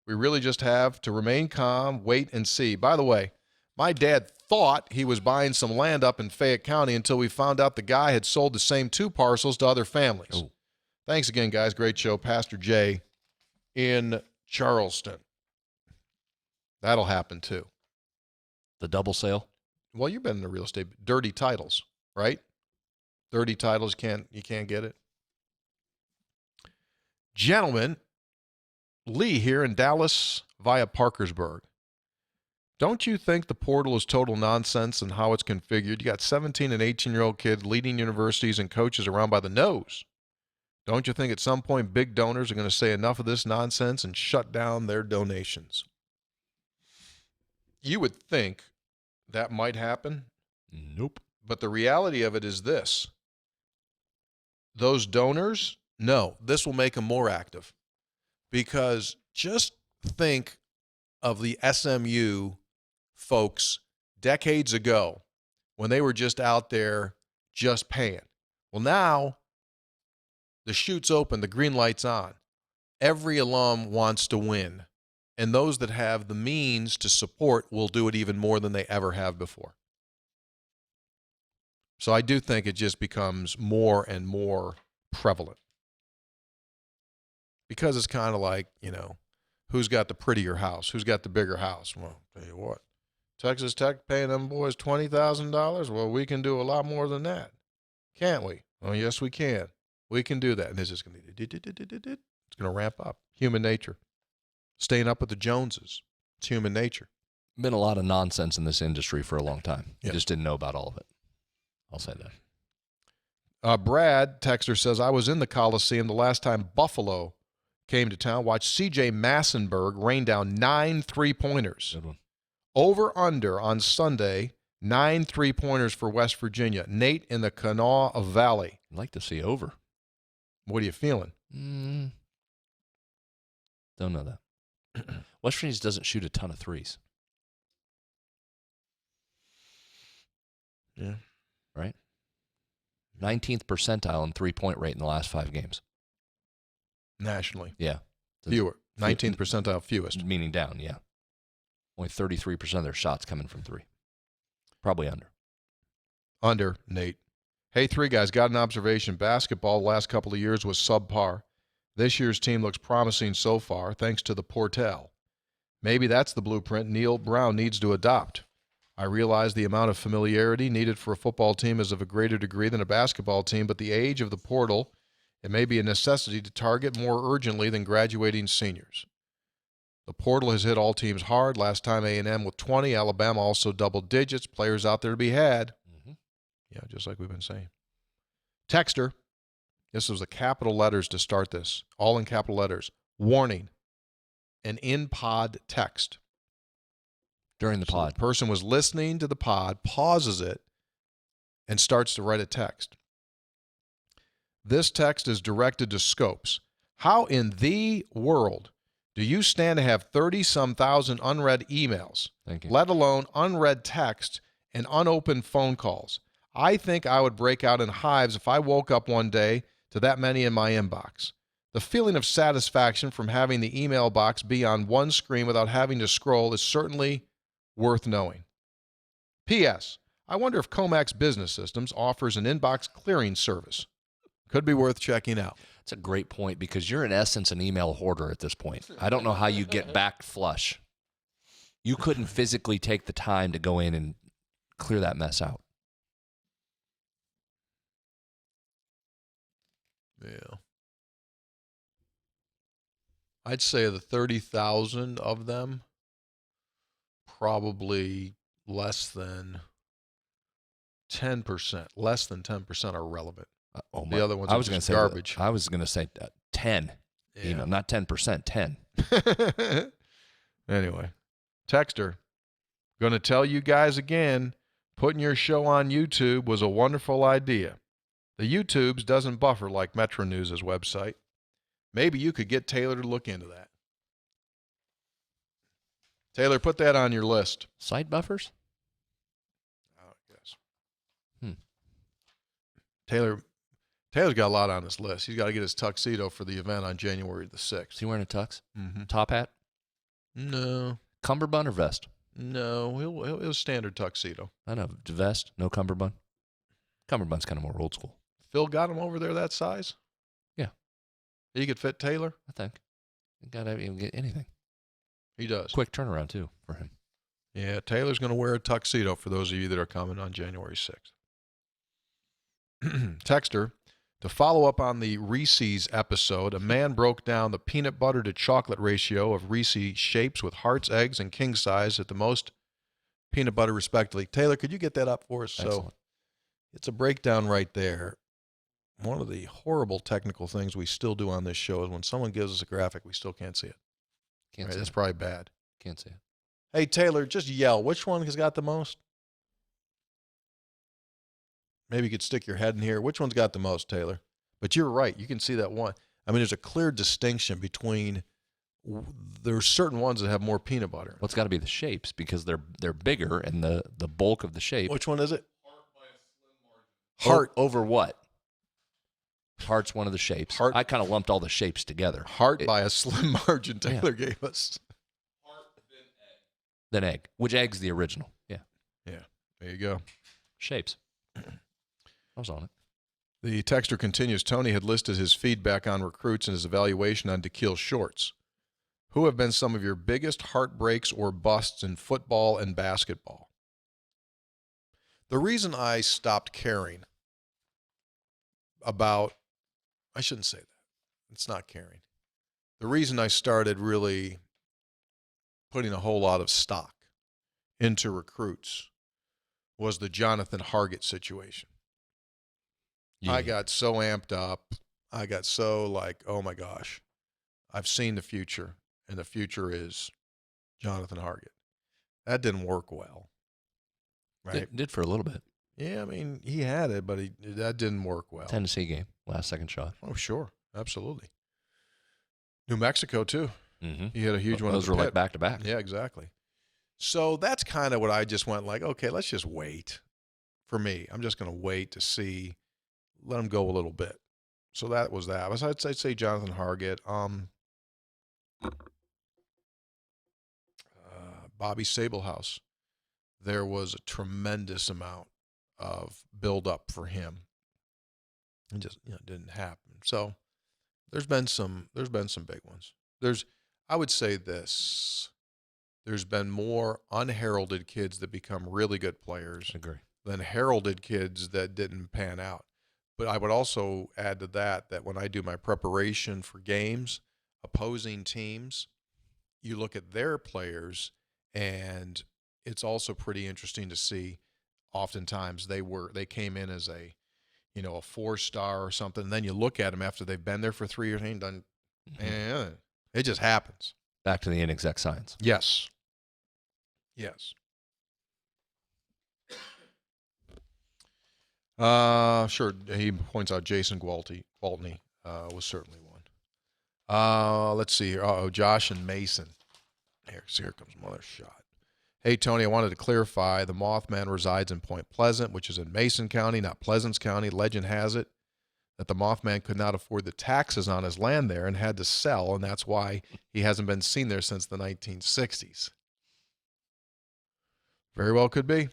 We really just have to remain calm, wait, and see. By the way, my dad thought he was buying some land up in Fayette County until we found out the guy had sold the same 2 parcels to other families. Oh. Thanks again, guys. Great show. Pastor Jay in Charleston. That'll happen, too. The double sale? Well, you've been in the real estate. Dirty titles, right? Dirty titles, you can't get it. Gentlemen, Lee here in Dallas via Parkersburg. Don't you think the portal is total nonsense and how it's configured? You got 17 and 18-year-old kids leading universities and coaches around by the nose. Don't you think at some point big donors are going to say enough of this nonsense and shut down their donations? You would think that might happen. Nope. But the reality of it is this. Those donors, no, this will make them more active. Because just think of the SMU folks decades ago when they were just out there just paying. Well, now the chute's open, the green light's on. Every alum wants to win. And those that have the means to support will do it even more than they ever have before. So I do think it just becomes more and more prevalent. Because it's kind of like, who's got the prettier house? Who's got the bigger house? Well, I'll tell you what. Texas Tech paying them boys $20,000? Well, we can do a lot more than that. Can't we? Oh, yes, we can. We can do that. And it's just going to ramp up. Human nature. Staying up with the Joneses. It's human nature. Been a lot of nonsense in this industry for a long time. Yeah. You just didn't know about all of it. I'll say that. Brad, texter, says, I was in the Coliseum the last time Buffalo came to town. Watched C.J. Massenberg rain down 9 3-pointers. Good one. Over under on Sunday, 9 3-pointers for West Virginia. Nate in the Kanawha Valley. I'd like to see over. What are you feeling? Don't know that. West Virginia doesn't shoot a ton of threes. Yeah. Right? 19th percentile in three-point rate in the last 5 games. Nationally. Yeah. Fewer. 19th percentile fewest. Meaning down, yeah. Only 33% of their shots coming from 3. Probably under. Under, Nate. Hey, 3 guys, got an observation. Basketball the last couple of years was subpar. This year's team looks promising so far, thanks to the Portal. Maybe that's the blueprint Neil Brown needs to adopt. I realize the amount of familiarity needed for a football team is of a greater degree than a basketball team, but the age of the portal, it may be a necessity to target more urgently than graduating seniors. The portal has hit all teams hard. Last time A&M with 20, Alabama also double digits. Players out there to be had. Mm-hmm. Yeah, just like we've been saying. Texter, this was the capital letters to start this. All in capital letters. Warning. An in-pod text. During the pod. The person was listening to the pod, pauses it, and starts to write a text. This text is directed to Scopes. How in the world do you stand to have 30-some thousand unread emails, let alone unread text and unopened phone calls? I think I would break out in hives if I woke up one day to that many in my inbox. The feeling of satisfaction from having the email box be on one screen without having to scroll is certainly worth knowing. P.S. I wonder if Comax Business Systems offers an inbox clearing service. Could be worth checking out. That's a great point because you're in essence an email hoarder at this point. I don't know how you get back flush. You couldn't physically take the time to go in and clear that mess out. Yeah. I'd say of the 30,000 of them, probably less than 10%. Less than 10% are relevant. The other ones are just garbage. I was going to say 10. Yeah. Not 10%, 10. Anyway, Texter, going to tell you guys again, putting your show on YouTube was a wonderful idea. The YouTubes doesn't buffer like Metro News' website. Maybe you could get Taylor to look into that. Taylor, put that on your list. Site buffers? I guess. Taylor's got a lot on his list. He's got to get his tuxedo for the event on January the 6th. Is he wearing a tux? Mm-hmm. Top hat? No. Cummerbund or vest? No, he'll standard tuxedo. I know. Vest, no cummerbund. Cummerbund's kind of more old school. Phil got him over there that size? Yeah. He could fit Taylor? I think. You got to even get anything. He does. Quick turnaround, too, for him. Yeah, Taylor's going to wear a tuxedo for those of you that are coming on January 6th. Texter, to follow up on the Reese's episode, a man broke down the peanut butter to chocolate ratio of Reese's shapes with hearts, eggs, and king size at the most peanut butter, respectively. Taylor, could you get that up for us? Excellent. So it's a breakdown right there. One of the horrible technical things we still do on this show is when someone gives us a graphic, we still can't see it. Can't see That's it. probably bad. Can't see it. Hey, Taylor, just yell. Which one has got the most? Maybe you could stick your head in here. Which one's got the most, Taylor? But you're right. You can see that one. I mean, there's a clear distinction between there's certain ones that have more peanut butter. Well, it's got to be the shapes because they're bigger and the bulk of the shape. Which one is it? Heart. Over what? Heart's one of the shapes. Heart. I kind of lumped all the shapes together. Heart by a slim margin Taylor gave us. Heart, then egg. Which egg's the original? Yeah. Yeah. There you go. Shapes. I was on it. The texter continues, Tony had listed his feedback on recruits and his evaluation on DeKeel Shorts. Who have been some of your biggest heartbreaks or busts in football and basketball? The reason I stopped caring about, I shouldn't say that. It's not caring. The reason I started really putting a whole lot of stock into recruits was the Jonathan Hargett situation. Yeah. I got so amped up. I got so like, oh my gosh, I've seen the future, and the future is Jonathan Hargett. That didn't work well. Right? Did for a little bit. Yeah, I mean, he had it, but that didn't work well. Tennessee game, last second shot. Oh, sure. Absolutely. New Mexico, too. Mm-hmm. He had a huge one. Those were like back-to-back. Yeah, exactly. So that's kind of what I just went like, okay, let's just wait. For me, I'm just going to wait to see, let him go a little bit. So that was that. I'd say Jonathan Hargett. Bobby Sablehouse. There was a tremendous amount of build-up for him. It just didn't happen. So there's been some big ones. I would say this. There's been more unheralded kids that become really good players than heralded kids that didn't pan out. But I would also add to that when I do my preparation for games, opposing teams, you look at their players, and it's also pretty interesting to see. Oftentimes they came in as a 4-star or something, and then you look at them after they've been there for 3 years and ain't done. Mm-hmm. It just happens. Back to the inexact science. Yes. Sure. He points out Jason Gwaltney was certainly one. Let's see here. Josh and Mason. Here comes another shot. Hey, Tony, I wanted to clarify the Mothman resides in Point Pleasant, which is in Mason County, not Pleasants County. Legend has it that the Mothman could not afford the taxes on his land there and had to sell, and that's why he hasn't been seen there since the 1960s. Very well could be.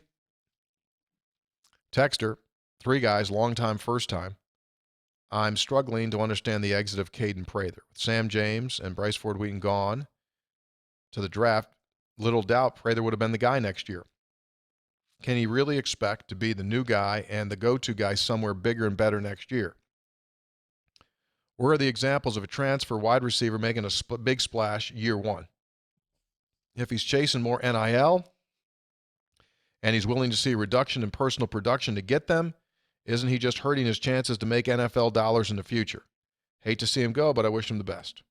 Texter, 3 guys, long time, first time. I'm struggling to understand the exit of Caden Prather. With Sam James and Bryce Ford Wheaton gone to the draft, little doubt Prather would have been the guy next year. Can he really expect to be the new guy and the go-to guy somewhere bigger and better next year? Where are the examples of a transfer wide receiver making a big splash year one? If he's chasing more NIL and he's willing to see a reduction in personal production to get them, isn't he just hurting his chances to make NFL dollars in the future? Hate to see him go, but I wish him the best.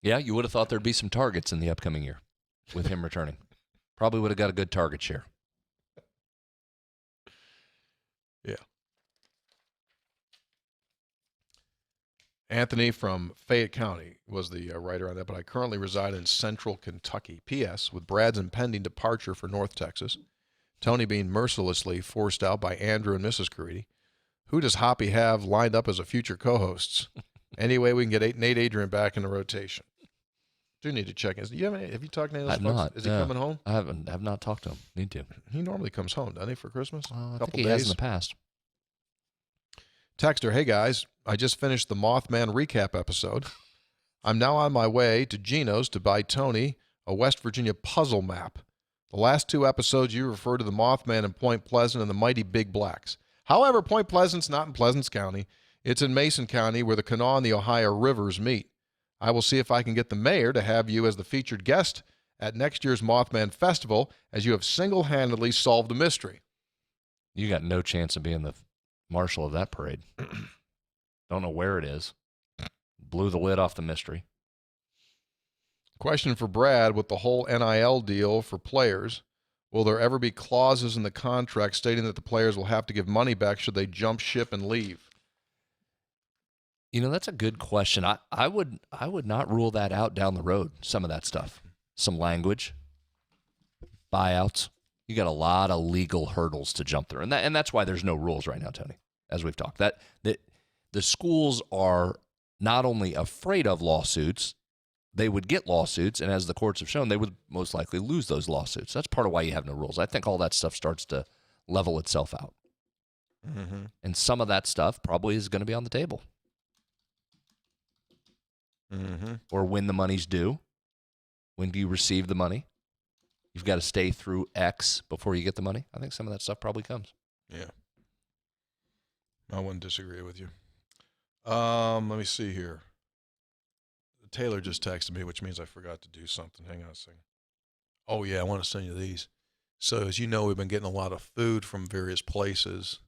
Yeah, you would have thought there'd be some targets in the upcoming year with him returning. Probably would have got a good target share. Yeah. Anthony from Fayette County was the writer on that, but I currently reside in central Kentucky. P.S. With Brad's impending departure for North Texas, Tony being mercilessly forced out by Andrew and Mrs. Caridi, who does Hoppy have lined up as a future co-hosts? Anyway, we can get Nate Adrian back in the rotation. Do need to check in. Have you talked to any of those folks? Not. Is he coming home? I have not talked to him. Need to. He normally comes home, doesn't he, for Christmas? I Couple think he days. has in the past. Texter, hey guys, I just finished the Mothman recap episode. I'm now on my way to Gino's to buy Tony a West Virginia puzzle map. The last 2 episodes you refer to the Mothman in Point Pleasant and the mighty Big Blacks. However, Point Pleasant's not in Pleasants County. It's in Mason County where the Kanawha and the Ohio rivers meet. I will see if I can get the mayor to have you as the featured guest at next year's Mothman Festival, as you have single-handedly solved the mystery. You got no chance of being the marshal of that parade. Don't know where it is. Blew the lid off the mystery. Question for Brad, with the whole NIL deal for players, will there ever be clauses in the contract stating that the players will have to give money back should they jump ship and leave? You know, that's a good question. I would not rule that out down the road, some of that stuff. Some language, buyouts. You got a lot of legal hurdles to jump through. And that's why there's no rules right now, Tony, as we've talked. That the schools are not only afraid of lawsuits, they would get lawsuits, and as the courts have shown, they would most likely lose those lawsuits. That's part of why you have no rules. I think all that stuff starts to level itself out. Mm-hmm. And some of that stuff probably is going to be on the table. Mm-hmm. Or when the money's due. When do you receive the money? You've got to stay through X before you get the money. I think some of that stuff probably comes. Yeah. I wouldn't disagree with you. Let me see here. Taylor just texted me, which means I forgot to do something. Hang on a second. Oh, yeah, I want to send you these. So, as you know, we've been getting a lot of food from various places.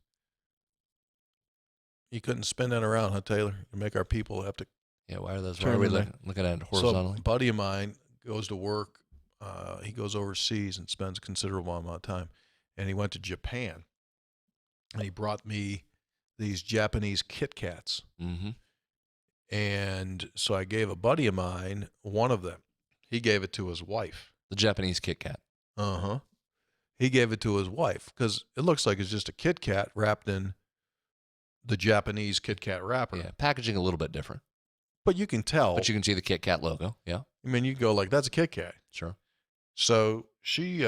You couldn't spin that around, huh, Taylor? You make our people have to. Yeah, why are those? Why are we looking at it horizontally? So a buddy of mine goes to work. He goes overseas and spends a considerable amount of time. And he went to Japan. And he brought me these Japanese Kit Kats. Mm-hmm. And so I gave a buddy of mine one of them. He gave it to his wife. The Japanese Kit Kat. Uh-huh. He gave it to his wife because it looks like it's just a Kit Kat wrapped in the Japanese Kit Kat wrapper. Yeah, packaging a little bit different. But you can tell. But you can see the Kit Kat logo. Yeah. I mean, you go like, that's a Kit Kat. Sure. So she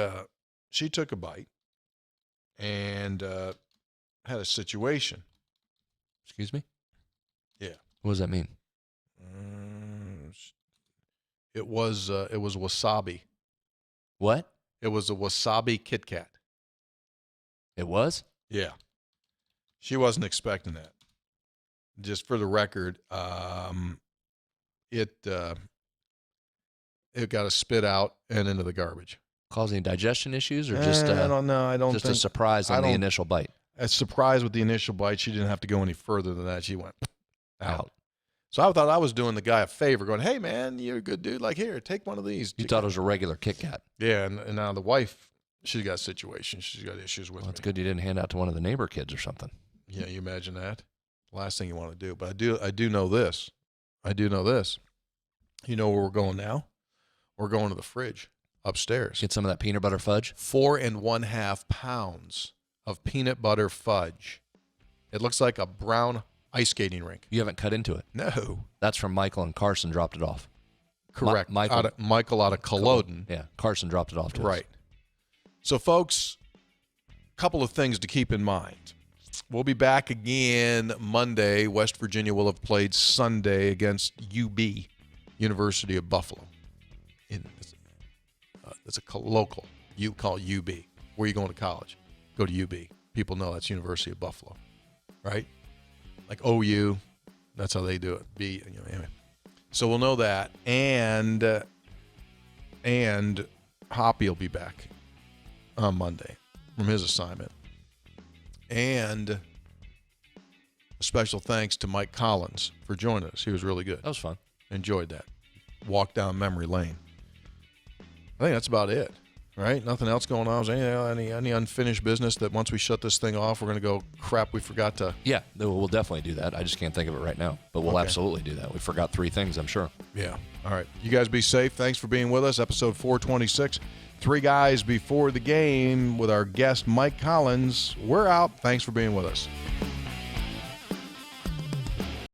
took a bite and had a situation. Excuse me? Yeah. What does that mean? It was wasabi. What? It was a wasabi Kit Kat. It was? Yeah. She wasn't expecting that. Just for the record, it got a spit out and into the garbage. Causing digestion issues, or just I don't know. I don't just think a surprise on the initial bite. A surprise with the initial bite. She didn't have to go any further than that. She went out. So I thought I was doing the guy a favor, going, "Hey man, you're a good dude. Like, here, take one of these." You thought it was a regular Kit Kat. Yeah, and now the wife, she's got situations. She's got issues with. Well, it's me. good you didn't hand out to one of the neighbor kids or something. Yeah, you imagine that. Last thing you want to do. But I do know this. You know where we're going now? We're going to the fridge upstairs. Get some of that peanut butter fudge. 4.5 pounds of peanut butter fudge. It looks like a brown ice skating rink. You haven't cut into it. No. That's from Michael, and Carson dropped it off. Correct. Michael out of Culloden. Yeah, Carson dropped it off to us. Right. So, folks, a couple of things to keep in mind. We'll be back again Monday. West Virginia will have played Sunday against UB, University of Buffalo. It's a local. You call UB. Where are you going to college? Go to UB. People know that's University of Buffalo. right? Like OU, that's how they do it. Anyway. So we'll know that, and Hoppy will be back on Monday from his assignment, and a special thanks to Mike Collins for joining us. He was really good. That was fun. Enjoyed that. Walk down memory lane. I think that's about it, right? Nothing else going on. Is any unfinished business that once we shut this thing off, we're going to go, crap, we forgot to? Yeah, we'll definitely do that. I just can't think of it right now, but we'll absolutely do that. We forgot 3 things, I'm sure. Yeah. All right. You guys be safe. Thanks for being with us. Episode 426, 3 guys before the game with our guest, Mike Collins. We're out. Thanks for being with us.